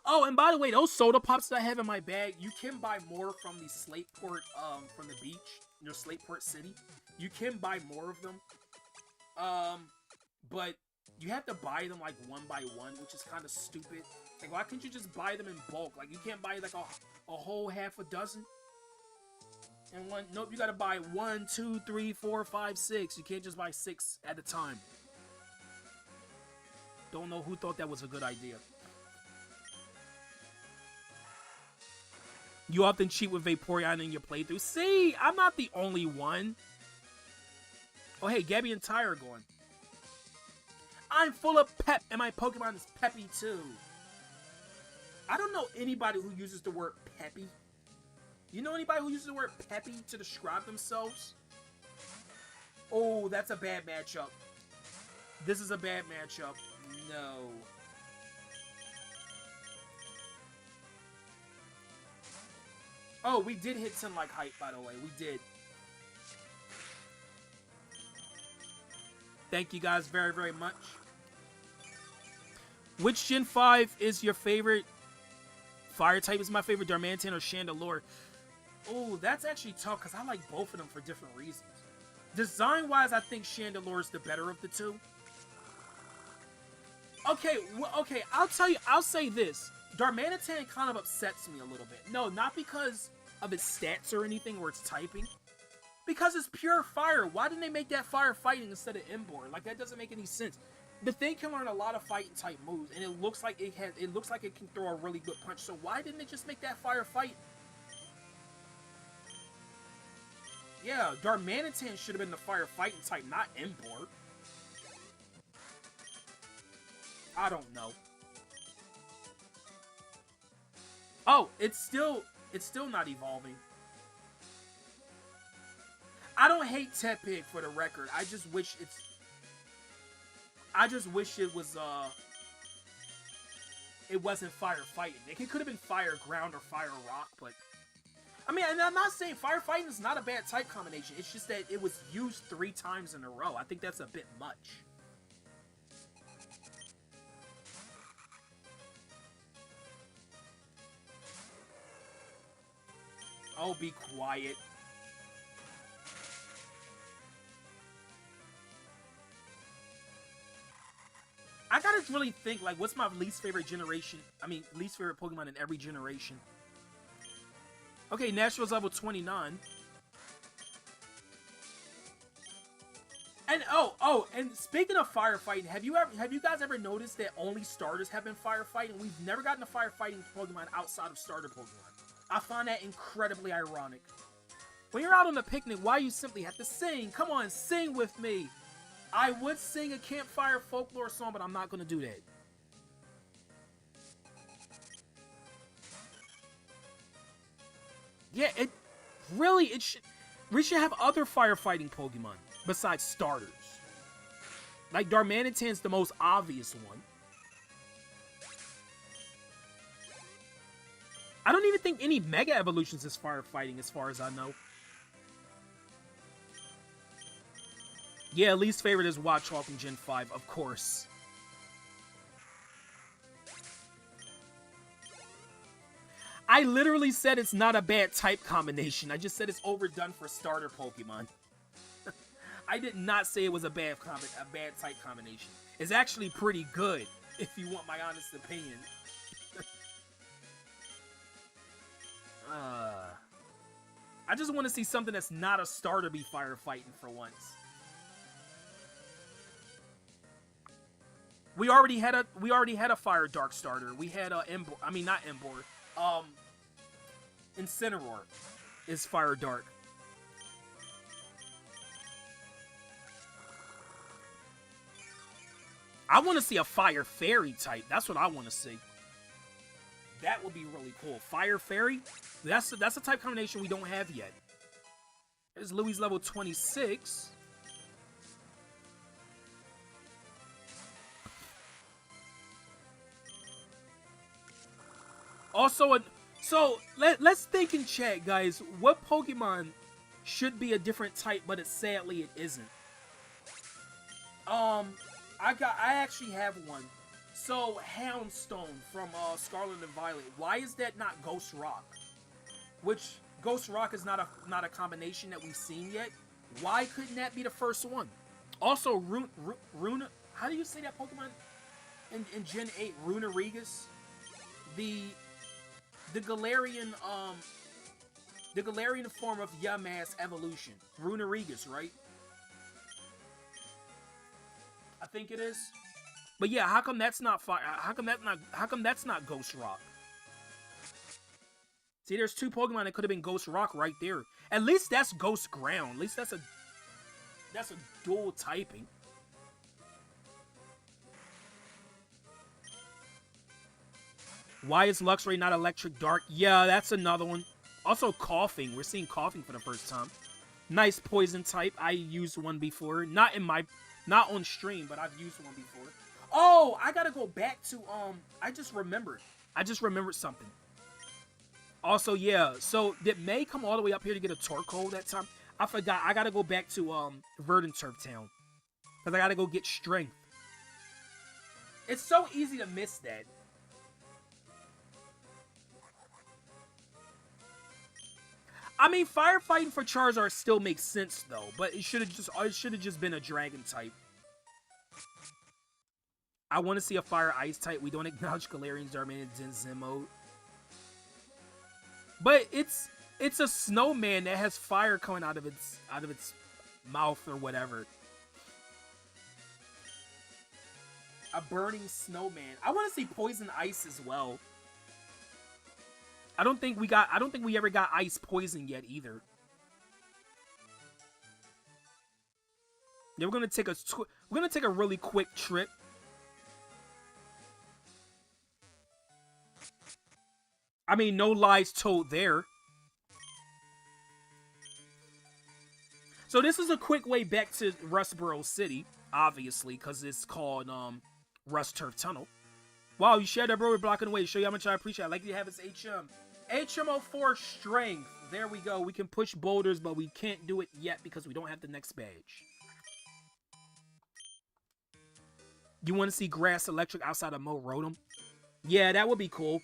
Oh, and by the way, those soda pops that I have in my bag, you can buy more from the Slateport, from the beach, Slateport City. You can buy more of them. But you have to buy them like one by one, which is kind of stupid. Like, why can't you just buy them in bulk? Like, you can't buy like a whole half a dozen. And one, nope, you gotta buy 1, 2, 3, 4, 5, 6. You can't just buy 6 at a time. Don't know who thought that was a good idea. You often cheat with Vaporeon in your playthrough. See, I'm not the only one. Oh, hey, Gabby and Ty are going. I'm full of pep, and my Pokemon is peppy too. I don't know anybody who uses the word peppy. You know anybody who uses the word peppy to describe themselves? Oh, that's a bad matchup. This is a bad matchup. No. Oh, we did hit 10 like hype, by the way. We did. Thank you guys very, very much. Which Gen 5 is your favorite? Fire type is my favorite, Darmanitan or Chandelure. Oh, that's actually tough because I like both of them for different reasons. Design-wise, I think Chandelure is the better of the two. Okay, okay, I'll say this. Darmanitan kind of upsets me a little bit. No, not because of its stats or anything or its typing. Because it's pure fire. Why didn't they make that fire fighting instead of inborn? Like, that doesn't make any sense. The thing can learn a lot of fighting type moves, and it looks like it can throw a really good punch. So why didn't they just make that fire fight? Yeah, Darmanitan should have been the fire fighting type, not inborn. I don't know. Oh, it's still not evolving. I don't hate Tepig for the record. I just wish it was it wasn't fire fighting. It could have been fire ground or fire rock, but I mean, and I'm not saying fire fighting is not a bad type combination. It's just that it was used 3 times in a row. I think that's a bit much. Oh, be quiet. I gotta really think, like, what's my least favorite generation? I mean, least favorite Pokemon in every generation. Okay, Nashville's level 29. And and speaking of firefighting, have you guys ever noticed that only starters have been firefighting? We've never gotten a firefighting Pokemon outside of starter Pokemon. I find that incredibly ironic. When you're out on a picnic, why you simply have to sing? Come on, sing with me. I would sing a campfire folklore song, but I'm not gonna do that. Yeah, it should. We should have other firefighting Pokemon besides starters. Like Darmanitan's the most obvious one. I don't even think any Mega Evolutions is firefighting as far as I know. Yeah, least favorite is Watchhawk in Gen 5, of course. I literally said it's not a bad type combination. I just said it's overdone for starter Pokemon. I did not say it was a bad type combination. It's actually pretty good, if you want my honest opinion. I just want to see something that's not a starter be firefighting for once. We already had a Fire Dark starter. We had Emboar. I mean, not Emboar. Incineroar is Fire Dark. I want to see a Fire Fairy type. That's what I want to see. That would be really cool. Fire Fairy? That's a type combination we don't have yet. There's Louis level 26. Also, so let's think in chat, guys. What Pokemon should be a different type, but sadly it isn't? I actually have one. So Houndstone from Scarlet and Violet. Why is that not Ghost Rock? Which Ghost Rock is not a combination that we've seen yet. Why couldn't that be the first one? Also, Runa. How do you say that Pokemon in Gen 8? Runarigus, the Galarian form of Yamask evolution. Runarigus, right? I think it is. But yeah, how come that's not fire? How come that's not Ghost Rock? See, there's two Pokemon that could have been Ghost Rock right there. At least that's Ghost Ground. At least that's a dual typing. Why is Luxray not Electric Dark? Yeah, that's another one. Also, Coughing. We're seeing Coughing for the first time. Nice poison type. I used one before. Not on stream, but I've used one before. Oh, I gotta go back to, I just remembered something. Also, yeah, so did May come all the way up here to get a Torkoal that time? I forgot. I gotta go back to, Verdanturf Town. Because I gotta go get Strength. It's so easy to miss that. I mean, firefighting for Charizard still makes sense, though. But it should have just been a Dragon type. I want to see a Fire Ice type. We don't acknowledge Galarian, Darmanitan, and Zen mode. But it's a snowman that has fire coming out of its mouth or whatever. A burning snowman. I want to see Poison Ice as well. I don't think we ever got Ice Poison yet either. Yeah, we're gonna take a really quick trip. I mean, no lies told there. So this is a quick way back to Rustboro City, obviously, because it's called Rust Turf Tunnel. Wow, you shared that, bro. We're blocking away. Show you how much I appreciate it. I'd like to have his HM. HM04 Strength. There we go. We can push boulders, but we can't do it yet because we don't have the next badge. You want to see Grass Electric outside of Mo Rotom? Yeah, that would be cool.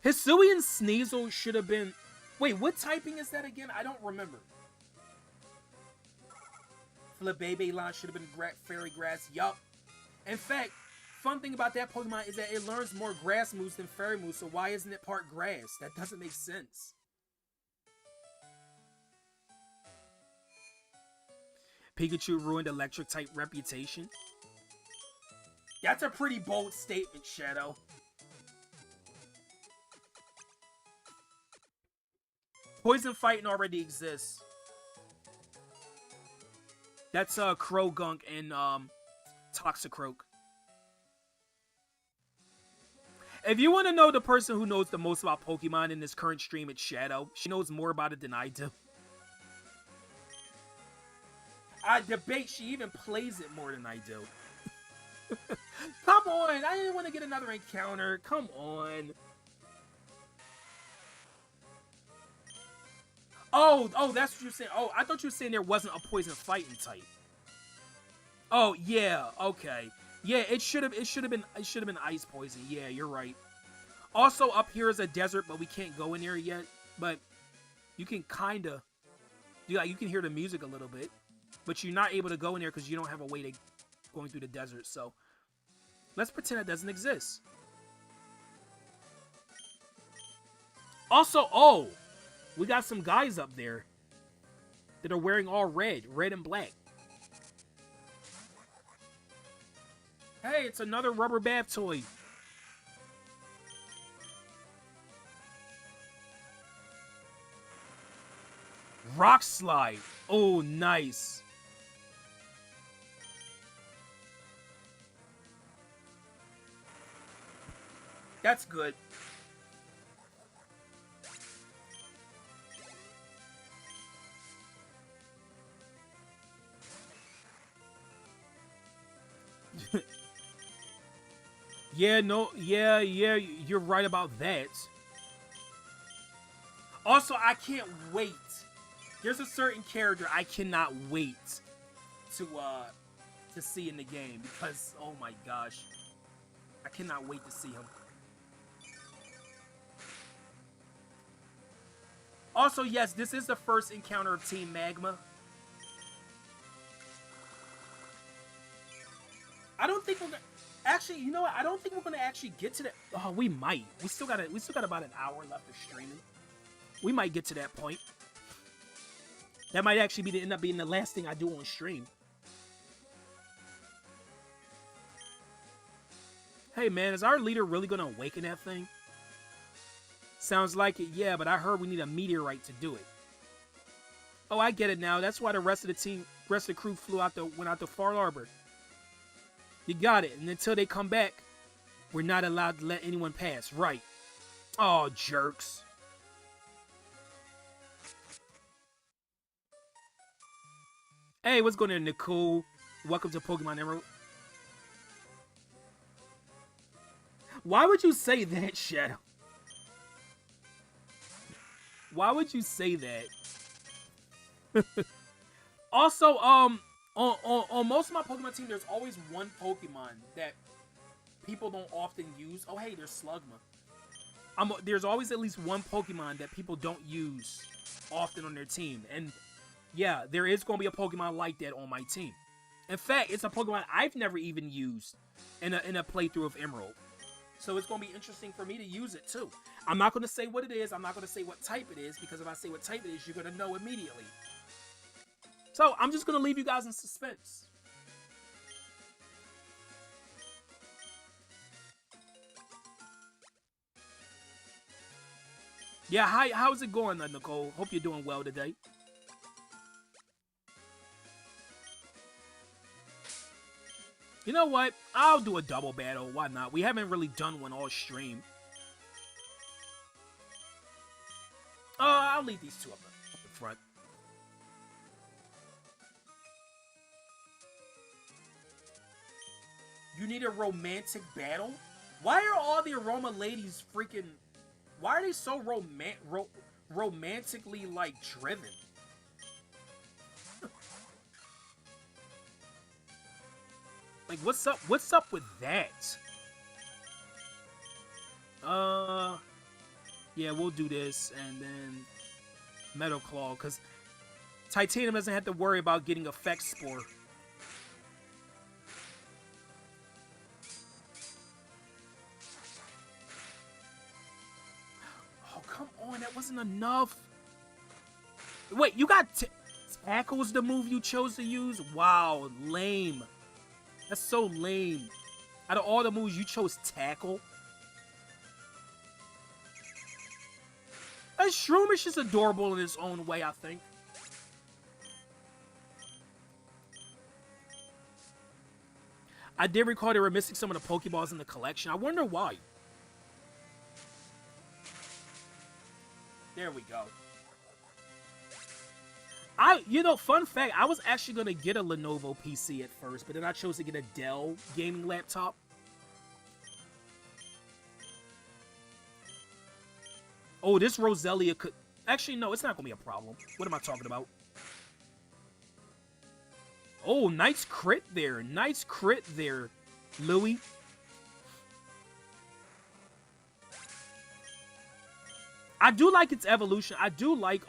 Hisuian Sneasel should have been... Wait, what typing is that again? I don't remember. Flabébé line should have been Fairy Grass. Yup. In fact, fun thing about that Pokemon is that it learns more grass moves than fairy moves, so why isn't it part grass? That doesn't make sense. Pikachu ruined electric type reputation. That's a pretty bold statement, Shadow. Poison fighting already exists. That's Krogunk and Toxicroak. If you want to know the person who knows the most about Pokemon in this current stream, it's Shadow. She knows more about it than I do. I debate she even plays it more than I do. Come on, I didn't want to get another encounter. Come on. Oh, that's what you're saying. Oh, I thought you were saying there wasn't a poison fighting type. Oh, yeah, okay. Yeah, it should have been ice poison. Yeah, you're right. Also, up here is a desert, but we can't go in there yet. But you can kinda, you can hear the music a little bit, but you're not able to go in there because you don't have a way to going through the desert. So let's pretend that doesn't exist. Also, oh, we got some guys up there that are wearing all red and black. Hey, it's another rubber bath toy. Rock slide. Oh, nice. That's good. Yeah, you're right about that. Also, I can't wait. There's a certain character I cannot wait to see in the game because, oh my gosh, I cannot wait to see him. Also, yes, this is the first encounter of Team Magma. I don't think we're gonna. Actually, you know what? I don't think we're gonna actually get to that. Oh, we might. We still got about an hour left of streaming. We might get to that point. That might actually end up being the last thing I do on stream. Hey man, is our leader really gonna awaken that thing? Sounds like it, yeah, but I heard we need a meteorite to do it. Oh, I get it now. That's why the rest of the crew went out to Far Harbor. You got it. And until they come back, we're not allowed to let anyone pass. Right. Oh, jerks. Hey, what's going on, Nicole? Welcome to Pokemon Emerald. Why would you say that, Shadow? Why would you say that? Also, on most of my Pokemon team, there's always one Pokemon that people don't often use. Oh, hey, there's Slugma. There's always at least one Pokemon that people don't use often on their team. And yeah, there is going to be a Pokemon like that on my team. In fact, it's a Pokemon I've never even used in a playthrough of Emerald. So it's going to be interesting for me to use it too. I'm not going to say what it is. I'm not going to say what type it is, because if I say what type it is, you're going to know immediately. So I'm just going to leave you guys in suspense. Yeah, hi, how's it going, Nicole? Hope you're doing well today. You know what? I'll do a double battle. Why not? We haven't really done one all stream. I'll leave these two up in front. You need a romantic battle? Why are all the Aroma ladies freaking... Why are they so romantically, like, driven? Like, what's up with that? Yeah, we'll do this, and then Metal Claw, because Titanium doesn't have to worry about getting Effect Spore. Oh, come on, that wasn't enough. Wait, you got Tackle's the move you chose to use? Wow, lame. That's so lame. Out of all the moves, you chose Tackle? this Shroomish is adorable in its own way, I think. I did recall they were missing some of the Pokeballs in the collection. I wonder why. There we go. You know, fun fact, I was actually going to get a Lenovo PC at first, but then I chose to get a Dell gaming laptop. Oh, this Roselia could... Actually, no, it's not going to be a problem. What am I talking about? Oh, nice crit there. Nice crit there, Louis. I do like its evolution. I do like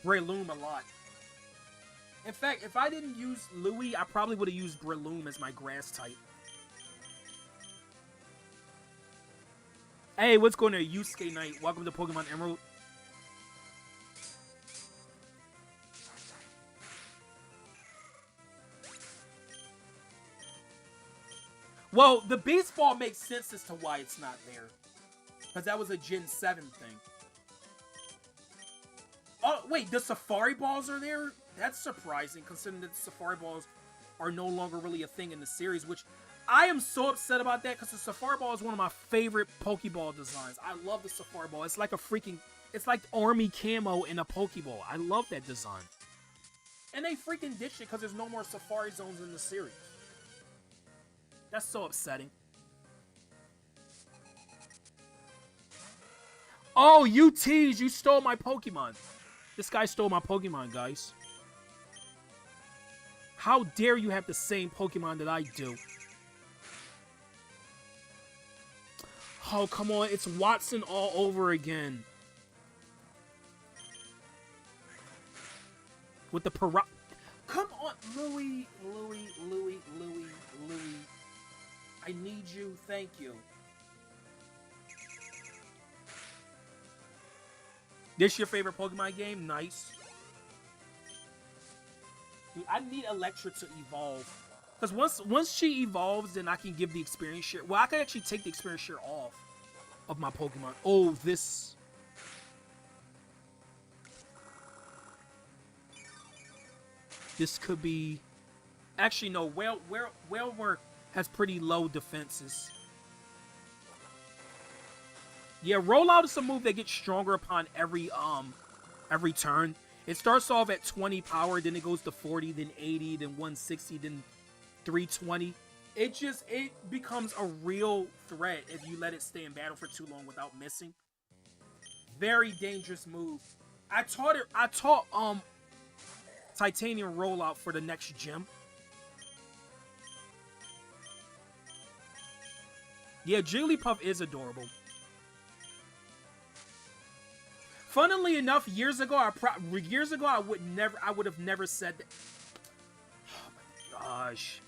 Breloom a lot. In fact, if I didn't use Louis, I probably would have used Breloom as my grass type. Hey, what's going on, Yusuke Knight? Welcome to Pokemon Emerald. Well, the Beast Ball makes sense as to why it's not there. Because that was a Gen 7 thing. Oh, wait, the Safari Balls are there? That's surprising, considering that the Safari Balls are no longer really a thing in the series, which I am so upset about that, because the Safari Ball is one of my favorite Pokeball designs. I love the Safari Ball. It's like a freaking... It's like Army Camo in a Pokeball. I love that design. And they freaking ditched it because there's no more Safari Zones in the series. That's so upsetting. Oh, you tease! You stole my Pokemon. This guy stole my Pokemon, guys. How dare you have the same Pokemon that I do? Oh, come on. It's Watson all over again. With the Come on, Louis. I need you. Thank you. This your favorite Pokemon game? Nice. Dude, I need Electra to evolve. Because once she evolves, then I can give the experience share. Well, I can actually take the experience share off of my Pokemon. Oh, this... This could be... Actually, no. Whaleward has pretty low defenses. Yeah, Rollout is a move that gets stronger upon every turn. It starts off at 20 power, then it goes to 40, then 80, then 160, then 320. It becomes a real threat if you let it stay in battle for too long without missing. Very dangerous move. I taught Titanium Rollout for the next gym. Yeah, Jigglypuff is adorable. Funnily enough, years ago I would have never said that. Oh my gosh.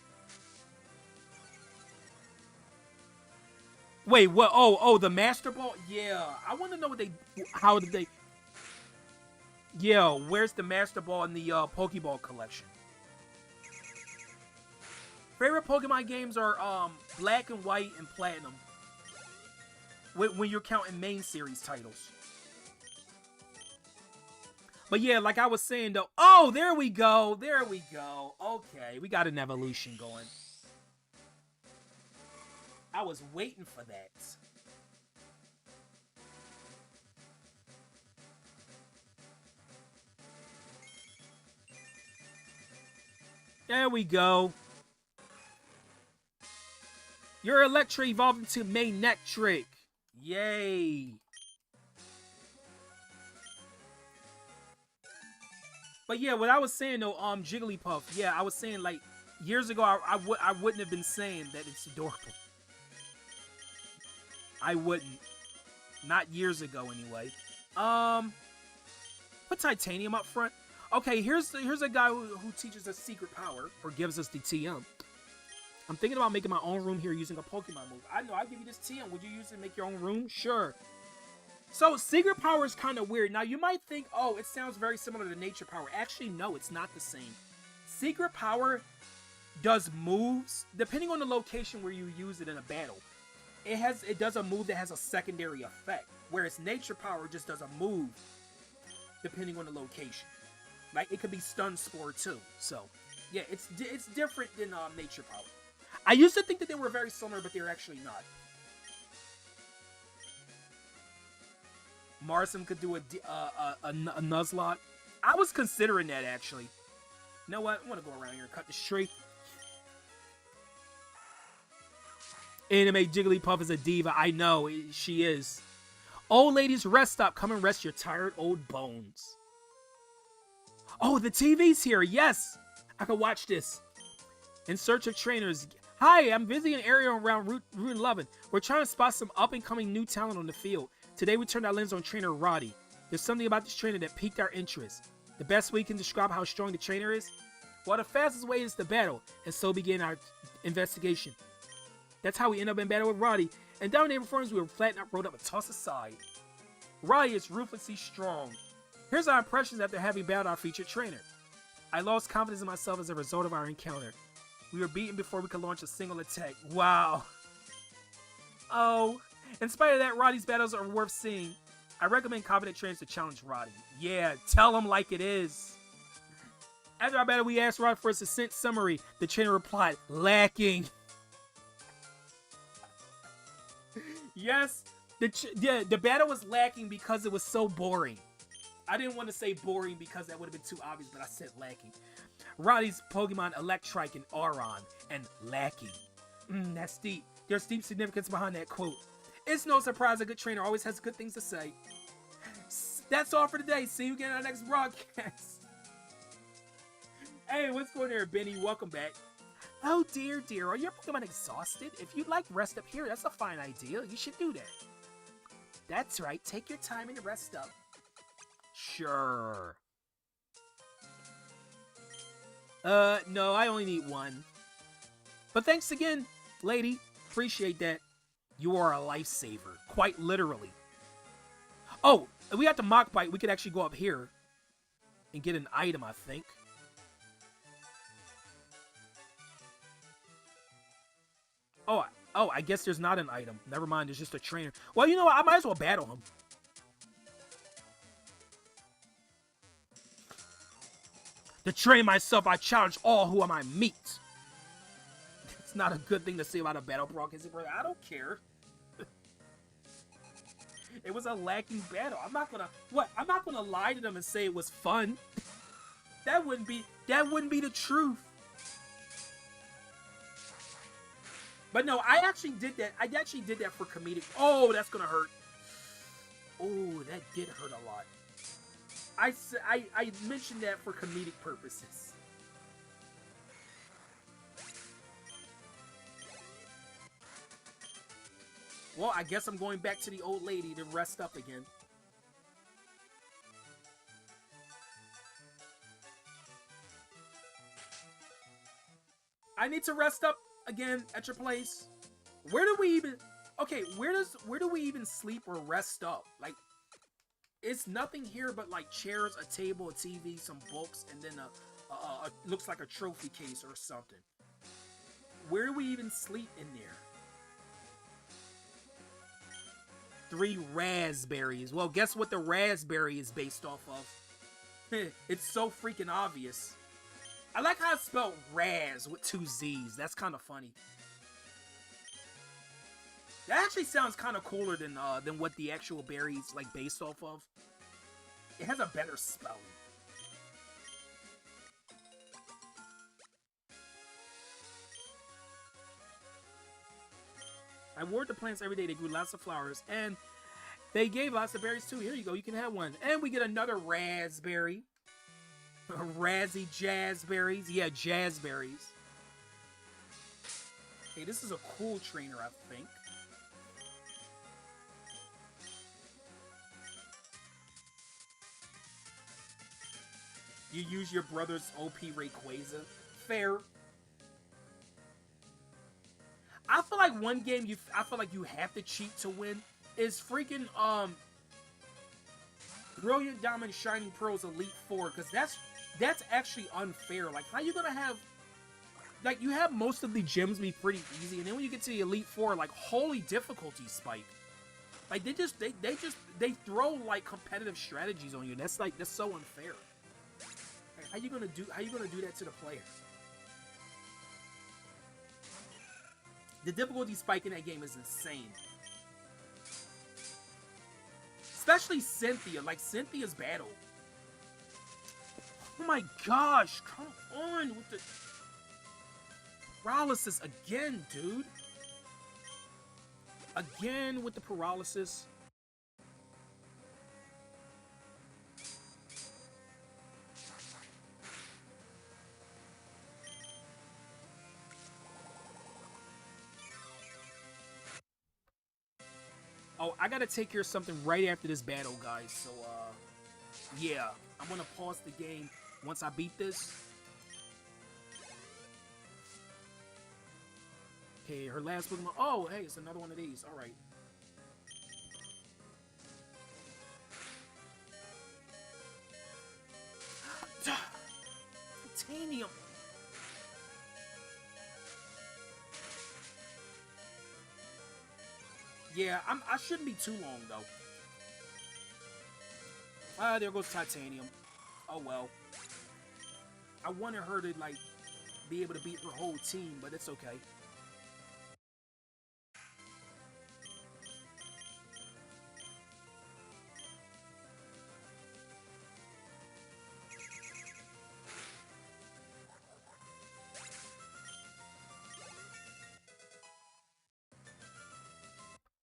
Wait, what? Oh, the Master Ball? Yeah, I want to know how did they... Yeah, where's the Master Ball in the Pokeball collection? Favorite Pokemon games are Black and White and Platinum. When you're counting main series titles. But yeah, like I was saying though. Oh, there we go. There we go. Okay, we got an evolution going. I was waiting for that. There we go. Your Electra evolved into Manectric. Yay. But yeah, what I was saying though, Jigglypuff. Yeah, I was saying like years ago, I wouldn't have been saying that it's adorable. I wouldn't. Not years ago anyway. Put Titanium up front. Okay, here's a guy who teaches us secret power or gives us the TM. I'm thinking about making my own room here using a Pokemon move. I know, I'll give you this TM. Would you use it to make your own room? Sure. So, Secret Power is kind of weird. Now, you might think, oh, it sounds very similar to Nature Power. Actually, no, it's not the same. Secret Power does moves, depending on the location where you use it in a battle. It does a move that has a secondary effect. Whereas nature power just does a move depending on the location. Like, it could be stun spore too. So, yeah, it's different than nature power. I used to think that they were very similar, but they're actually not. Marsim could do a Nuzlocke. I was considering that, actually. You know what? I want to go around here and cut this tree. Anime Jigglypuff is a diva. I know, she is. Old ladies, rest stop. Come and rest your tired old bones. Oh, the TV's here. Yes, I can watch this. In search of trainers. Hi, I'm visiting an area around Route 11. We're trying to spot some up-and-coming new talent on the field. Today we turned our lens on trainer Roddy. There's something about this trainer that piqued our interest. The best way we can describe how strong the trainer is? Well, the fastest way is to battle, and so began our investigation. That's how we end up in battle with Roddy, and dominating performance we were flattened out, rolled up, and tossed aside. Roddy is ruthlessly strong. Here's our impressions after having battled our featured trainer. I lost confidence in myself as a result of our encounter. We were beaten before we could launch a single attack. Wow. Oh, in spite of that, Roddy's battles are worth seeing. I recommend competent trainers to challenge Roddy. Yeah, tell him like it is. After our battle, we asked Roddy for a succinct summary. The trainer replied, lacking. Yes, the battle was lacking because it was so boring. I didn't want to say boring because that would have been too obvious, but I said lacking. Roddy's Pokemon Electrike and Auron, and lacking. That's deep. There's deep significance behind that quote. It's no surprise a good trainer always has good things to say. That's all for today. See you again on our next broadcast. Hey, what's going on there, Benny? Welcome back. Oh dear, are your Pokemon exhausted? If you'd like rest up here, that's a fine idea. You should do that. That's right. Take your time and rest up. Sure. No, I only need one. But thanks again, lady. Appreciate that. You are a lifesaver. Quite literally. Oh, if we got the Mock Bite, we could actually go up here and get an item, I think. Oh, I guess there's not an item. Never mind, there's just a trainer. Well, you know what? I might as well battle him. To train myself, I challenge all who I might meet. It's not a good thing to say about a battle broadcast, brother. I don't care. It was a lacking battle. I'm not gonna lie to them and say it was fun. That wouldn't be the truth. But no, I actually did that. I actually did that for comedic. Oh, that's gonna hurt. Oh, that did hurt a lot. I mentioned that for comedic purposes. Well, I guess I'm going back to the old lady to rest up again. I need to rest up again at your place. Where do we even... Okay, where do we even sleep or rest up? Like, it's nothing here but like chairs, a table, a TV, some books, and then a looks like a trophy case or something. Where do we even sleep in there? 3 raspberries. Well, guess what the raspberry is based off of? It's so freaking obvious. I like how it's spelled Raz with 2 Z's. That's kind of funny. That actually sounds kind of cooler than what the actual berry's like based off of. It has a better spelling. I watered the plants every day. They grew lots of flowers, and they gave lots of berries too. Here you go. You can have one, and we get another raspberry. Razzie jazzberries. Yeah, jazzberries. Okay, this is a cool trainer, I think. You use your brother's OP Rayquaza. Fair. I feel like one game I feel like you have to cheat to win is freaking Brilliant Diamond Shining Pearls Elite Four, because that's actually unfair. Like, how you gonna have, like, you have most of the gyms be pretty easy, and then when you get to the Elite Four, like, holy difficulty spike. Like they throw like competitive strategies on you. That's so unfair. Like, how you gonna do that to the player? The difficulty spike in that game is insane. Especially Cynthia, like Cynthia's battle. Oh my gosh, come on with the paralysis again, dude. Again with the paralysis. Oh, I gotta take care of something right after this battle, guys. So, yeah. I'm gonna pause the game once I beat this. Okay, her last Pokemon. Oh, hey, it's another one of these. Alright. Titanium. Yeah, I shouldn't be too long, though. Ah, there goes Titanium. Oh, well. I wanted her to, like, be able to beat her whole team, but it's okay.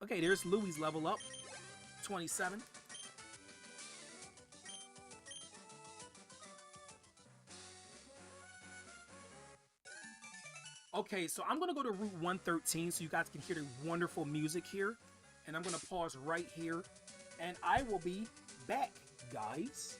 Okay, there's Louis' level up. 27. Okay, so I'm going to go to Route 113 so you guys can hear the wonderful music here. And I'm going to pause right here. And I will be back, guys.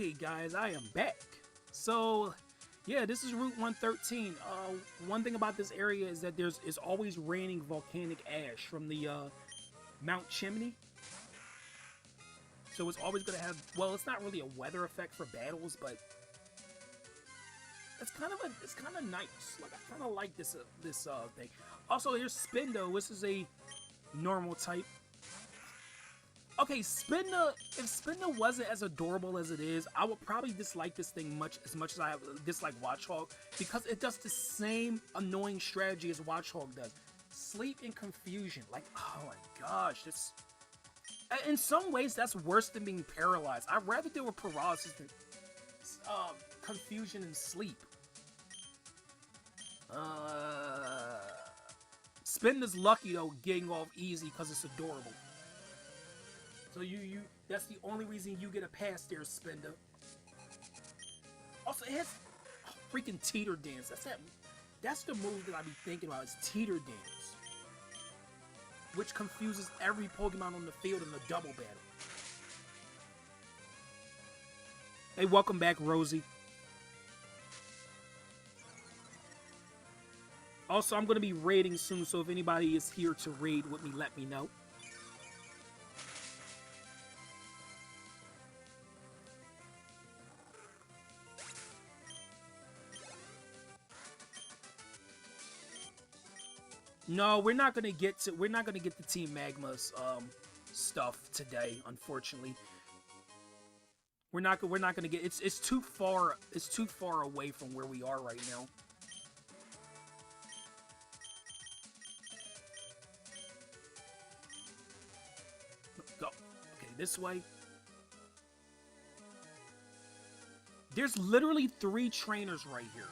Okay, guys, I am back. So, yeah, this is Route 113. One thing about this area is that it's always raining volcanic ash from the Mount Chimney. So it's always gonna have. Well, it's not really a weather effect for battles, but it's kind of nice. Like I kind of like this thing. Also, here's Spindo. This is a normal type. Okay, Spinda, if Spinda wasn't as adorable as it is, I would probably dislike this thing as much as I dislike Watchog, because it does the same annoying strategy as Watchog does. Sleep and confusion. Like, oh my gosh, this... In some ways, that's worse than being paralyzed. I'd rather deal with paralysis than confusion and sleep. Spinda's lucky, though, getting off easy because it's adorable. So that's the only reason you get a pass there, Spinda. Also, it has freaking Teeter Dance. That's the move that I be thinking about, is Teeter Dance. Which confuses every Pokemon on the field in the double battle. Hey, welcome back, Rosie. Also, I'm going to be raiding soon, so if anybody is here to raid with me, let me know. No, we're not gonna get the Team Magma's stuff today, unfortunately. We're not gonna get it's too far away from where we are right now. Go. Okay, this way. There's literally 3 trainers right here.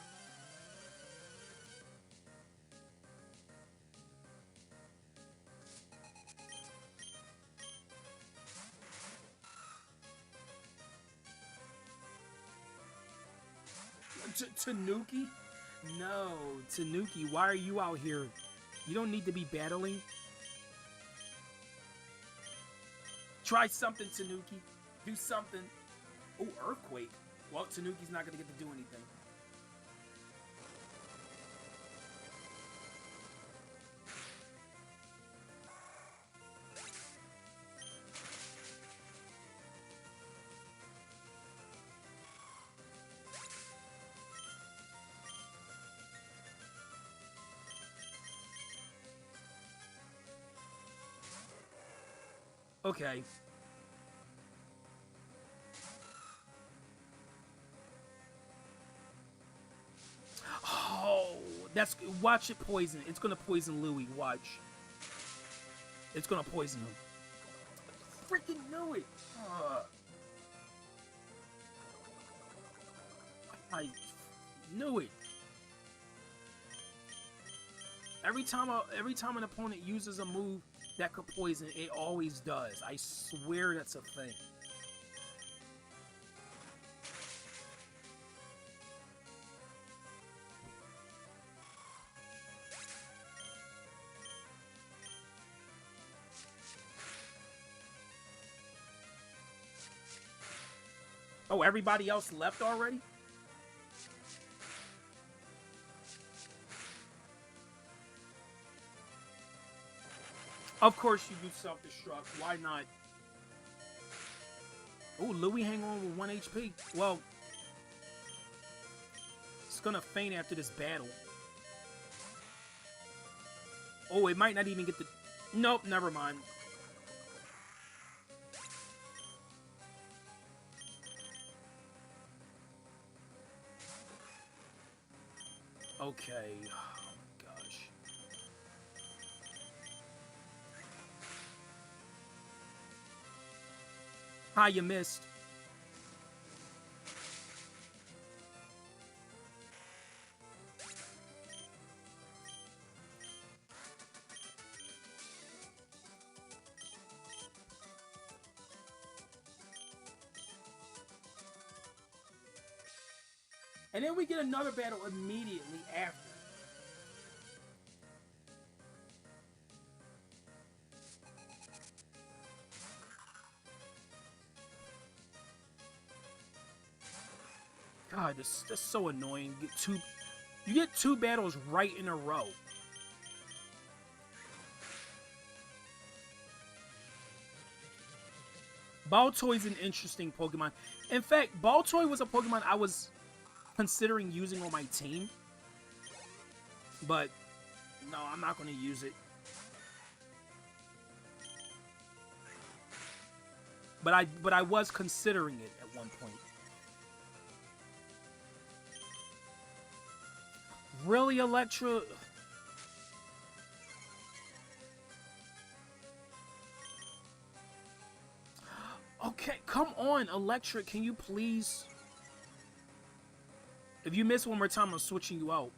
Tanuki? No, Tanuki, why are you out here? You don't need to be battling. Try something, Tanuki. Do something. Oh, Earthquake. Well, Tanuki's not going to get to do anything. Okay. Oh, watch it poison. It's gonna poison Louie. Watch. It's gonna poison him. Freaking knew it. I knew it. Every time an opponent uses a move that could poison, it always does. I swear that's a thing. Oh, everybody else left already? Of course you do self-destruct. Why not? Oh, Louis hang on with 1 HP. Well, it's gonna faint after this battle. Oh, it might not even get the... Nope, never mind. Okay. Oh, gosh. Hi, you missed. And then we get another battle immediately after. God, that's so annoying. You get two battles right in a row. Baltoy's an interesting Pokemon. In fact, Baltoy was a Pokemon I was considering using on my team. But, no, I'm not going to use it. But I was considering it at one point. Really, Electra? Okay, come on, Electra. Can you please? If you miss one more time, I'm switching you out.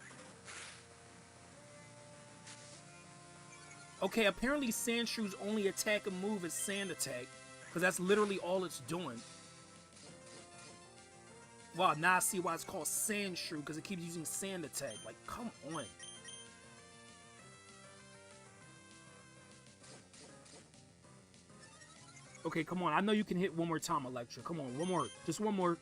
Okay, apparently Sandshrew's only attack and move is Sand Attack. Because that's literally all it's doing. Wow, now I see why it's called Sandshrew. Because it keeps using Sand Attack. Like, come on. Okay, come on. I know you can hit one more time, Electra. Come on, one more. Just one more.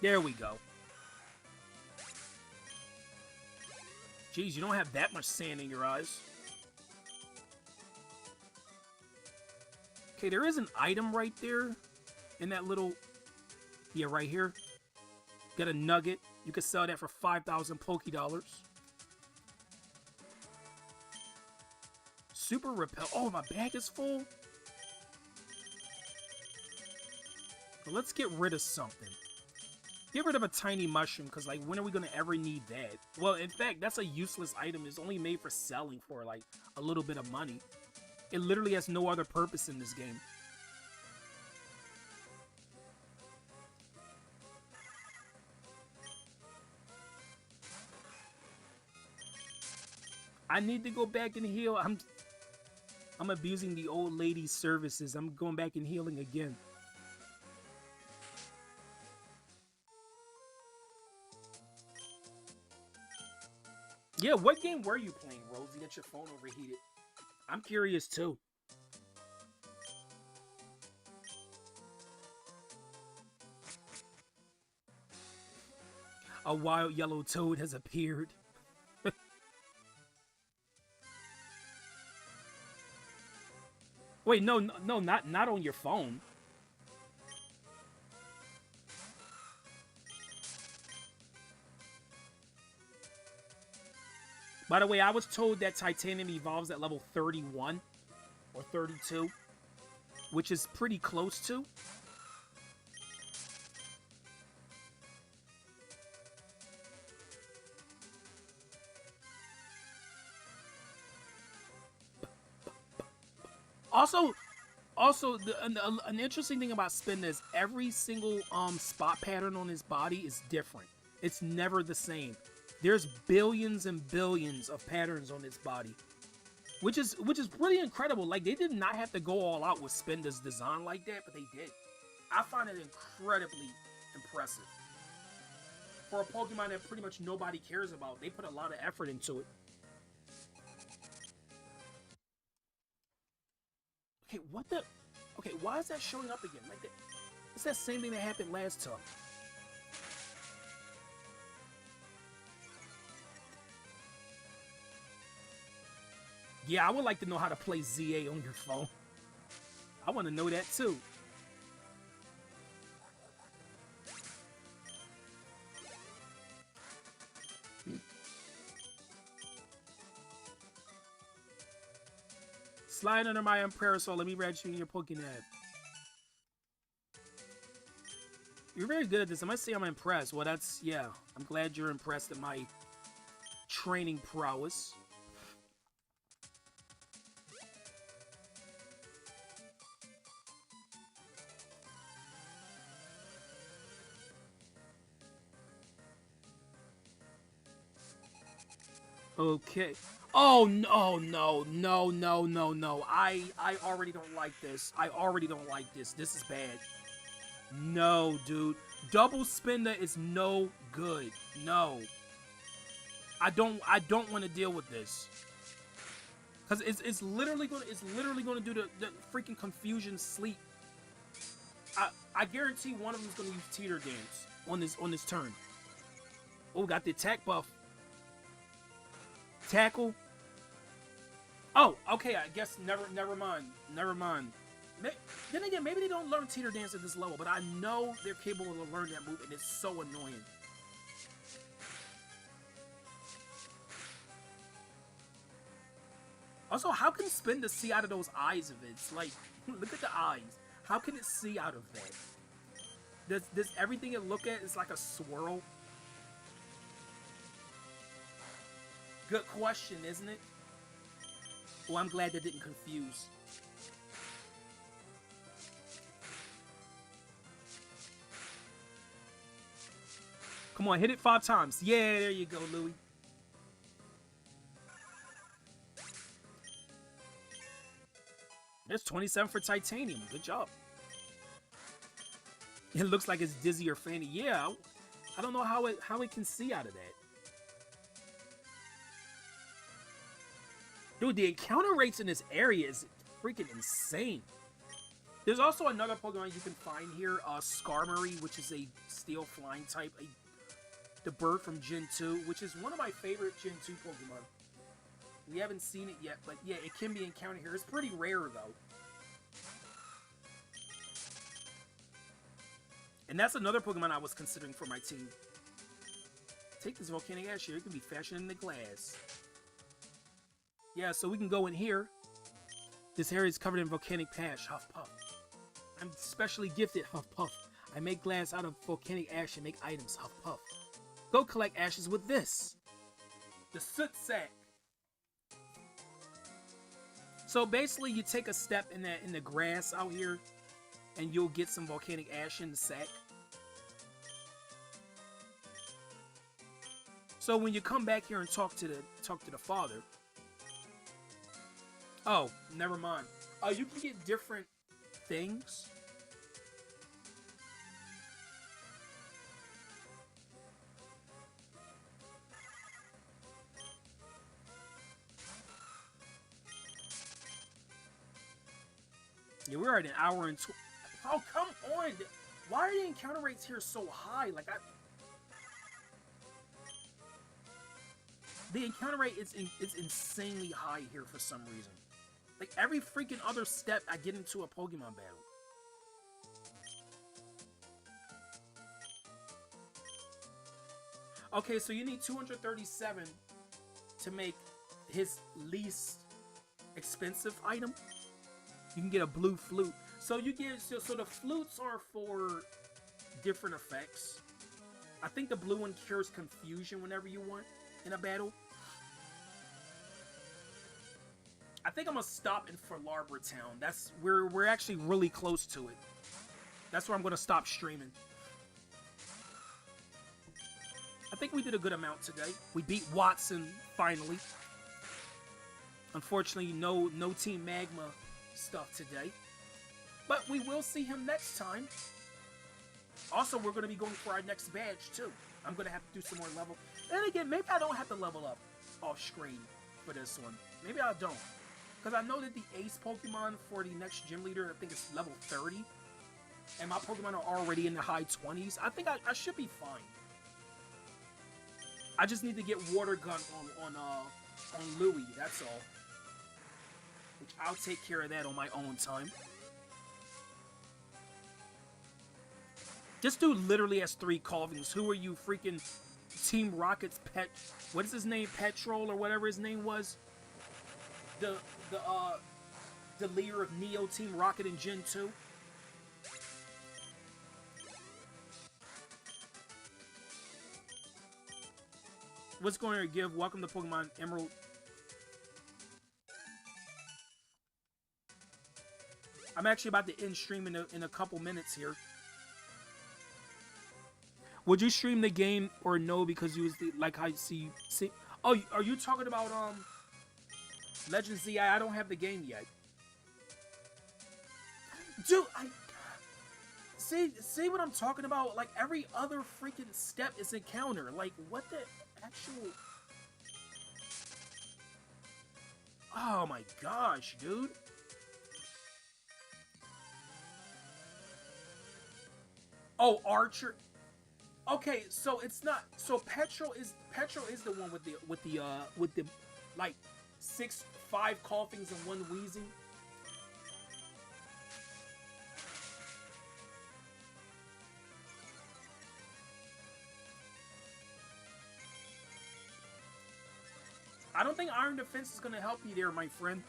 There we go. Jeez, you don't have that much sand in your eyes. Okay, there is an item right there. In that little... Yeah, right here. Get a nugget. You can sell that for 5,000 Poké-Dollars. Super Repel. Oh, my bag is full? Well, let's get rid of something. Get rid of a tiny mushroom, because, like, when are we going to ever need that? Well, in fact, that's a useless item. It's only made for selling for, like, a little bit of money. It literally has no other purpose in this game. I need to go back and heal. I'm abusing the old lady's services. I'm going back and healing again. Yeah, what game were you playing, Rosie, that your phone overheated? I'm curious, too. A wild yellow toad has appeared. Wait, no, not on your phone. By the way, I was told that Titanium evolves at level 31 or 32, which is pretty close to. Also, an interesting thing about Spin is every single spot pattern on his body is different. It's never the same. There's billions and billions of patterns on his body, which is really incredible. Like, they did not have to go all out with Spinda's design like that, but they did. I find it incredibly impressive. For a Pokemon that pretty much nobody cares about, they put a lot of effort into it. Okay, what the? Okay, why is that showing up again? Like that? It's that same thing that happened last time. Yeah, I would like to know how to play ZA on your phone. I want to know that too. Slide under my parasol. Let me register you in your Pokénab. You're very good at this. I must say I'm impressed. Well, that's... Yeah. I'm glad you're impressed at my training prowess. Okay. Oh, no. I already don't like this. I already don't like this. This is bad. No, dude. Double Spinda is no good. No. I don't want to deal with this. Cause it's literally gonna do the freaking confusion sleep. I guarantee one of them's gonna use teeter dance on this turn. Oh, got the attack buff. Tackle. Oh, okay. I guess never mind. Then again, maybe they don't learn teeter dance at this level, but I know they're capable of learning that move, and it's so annoying. Also, how can Spinda see out of those eyes of it? It's like, look at the eyes. How can it see out of that? Does everything it look at is like a swirl? Good question, isn't it? Well, I'm glad that didn't confuse. Come on, hit it 5 times. Yeah, there you go, Louie. There's 27 for Titanium. Good job. It looks like it's Dizzy or Fanny. Yeah, I don't know how it can see out of that. Dude, the encounter rates in this area is freaking insane. There's also another Pokemon you can find here, Skarmory, which is a steel flying type. The bird from Gen 2, which is one of my favorite Gen 2 Pokemon. We haven't seen it yet, but yeah, it can be encountered here. It's pretty rare, though. And that's another Pokemon I was considering for my team. Take this volcanic ash here. It can be fashioned in the glass. Yeah, so we can go in here. This area is covered in volcanic ash. Huff Puff. I'm specially gifted, Huff Puff. I make glass out of volcanic ash and make items, Huff Puff. Go collect ashes with this. The Soot Sack. So basically, you take a step in the grass out here, and you'll get some volcanic ash in the sack. So when you come back here and talk to the father. Oh, never mind. You can get different things. Yeah, we're at an hour and oh, come on! Why are the encounter rates here so high? Like the encounter rate is insanely high here for some reason. Like every freaking other step, I get into a Pokemon battle. Okay, so you need 237 to make his least expensive item. You can get a blue flute. So you get so the flutes are for different effects. I think the blue one cures confusion whenever you want in a battle. I think I'm gonna stop in Falarbra Town. That's we're actually really close to it. That's where I'm gonna stop streaming. I think we did a good amount today. We beat Watson finally. Unfortunately, no Team Magma stuff today, but we will see him next time. Also, we're going to be going for our next badge too. I'm going to have to do some more level, and again, maybe I don't have to level up off screen for this one. Maybe I don't, because I know that the ace Pokemon for the next gym leader, I think it's level 30, and my Pokemon are already in the high 20s. I think I should be fine. I just need to get Water Gun on Louie, that's all. Which I'll take care of that on my own time. This dude literally has 3 Calvings. Who are you, freaking Team Rocket's pet? What is his name? Petrol or whatever his name was. The leader of Neo Team Rocket in Gen 2. What's going to give? Welcome to Pokemon Emerald. I'm actually about to end stream in a couple minutes here. Would you stream the game or no? Because you was like I see. Oh, are you talking about Legends ZI? I don't have the game yet. Dude, I see what I'm talking about. Like every other freaking step is encounter. Like what the actual? Oh my gosh, dude. Oh, Archer. Okay, so it's not. So Petrol is the one with the like 5 coughings and 1 wheezing. I don't think Iron Defense is gonna help you there, my friend.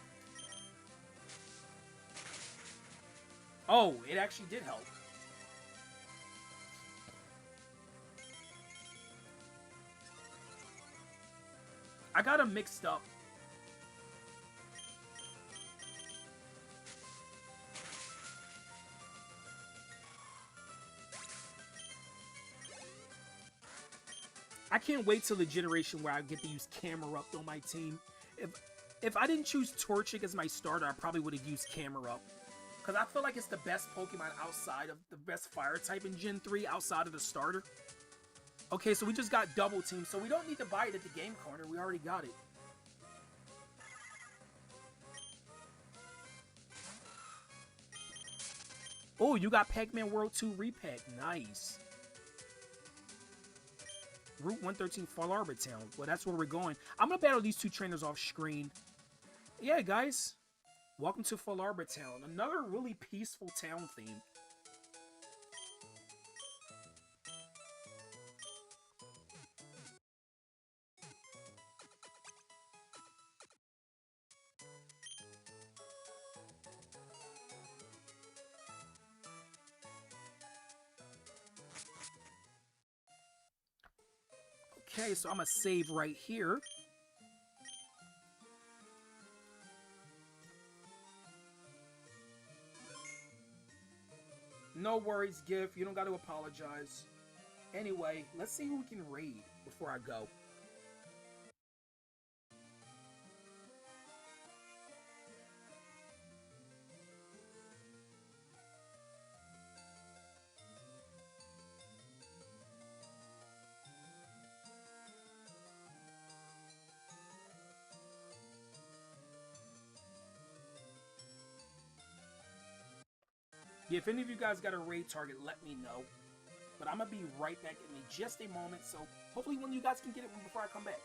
Oh, it actually did help. I got them mixed up. I can't wait till the generation where I get to use Camera Up on my team. If I didn't choose Torchic as my starter, I probably would have used Camera Up. Because I feel like it's the best Pokemon outside of the best fire type in Gen 3 outside of the starter. Okay, so we just got Double Team, so we don't need to buy it at the game corner. We already got it. Oh, you got Pac-Man World 2 Repack. Nice. Route 113 Fall Arbor Town. Well, that's where we're going. I'm going to battle these 2 trainers off screen. Yeah, guys. Welcome to Fall Arbor Town. Another really peaceful town theme. Okay, so I'm going to save right here. No worries, Gif. You don't got to apologize. Anyway, let's see who we can raid before I go. Yeah, if any of you guys got a raid target, let me know. But I'm going to be right back in just a moment, so hopefully one of you guys can get it before I come back.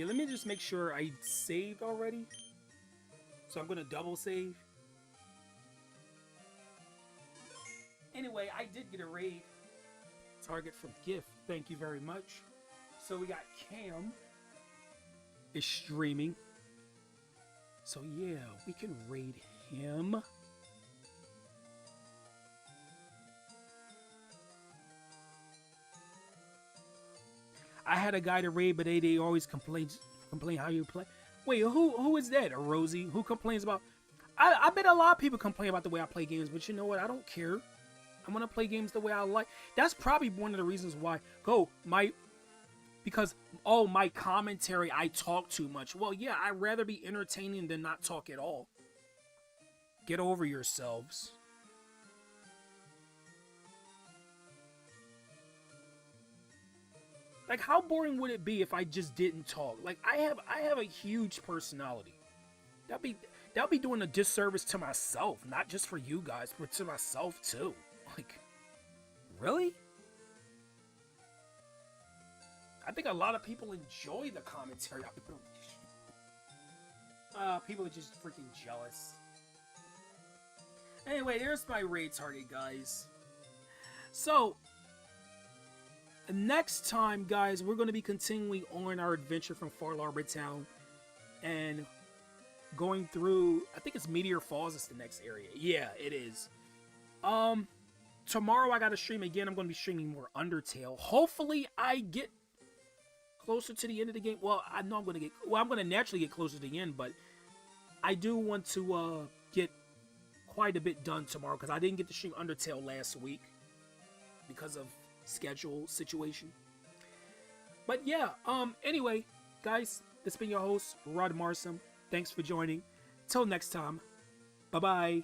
Yeah, let me just make sure I saved already. So I'm gonna double save. Anyway, I did get a raid. Target from gift. Thank you very much. So we got Cam is streaming. So yeah, we can raid him. I had a guy to raid, but they always complain how you play. Wait, who is that? A Rosie? Who complains about? I bet a lot of people complain about the way I play games, but you know what? I don't care. I'm gonna play games the way I like. That's probably one of the reasons why. Because my commentary, I talk too much. Well, yeah, I'd rather be entertaining than not talk at all. Get over yourselves. Like, how boring would it be if I just didn't talk? Like, I have a huge personality. That'd be doing a disservice to myself, not just for you guys, but to myself too. Like, really? I think a lot of people enjoy the commentary. People are just freaking jealous. Anyway, there's my raid target, guys. So, next time, guys, we're going to be continuing on our adventure from Far Harbor Town and going through, I think it's Meteor Falls is the next area. Yeah, it is. Tomorrow I got to stream again. I'm going to be streaming more Undertale. Hopefully I get closer to the end of the game. Well, I know I'm going to naturally get closer to the end, but I do want to get quite a bit done tomorrow because I didn't get to stream Undertale last week because of schedule situation. But yeah, anyway, guys, this has been your host, Rod Marsum. Thanks for joining. Till next time, bye-bye.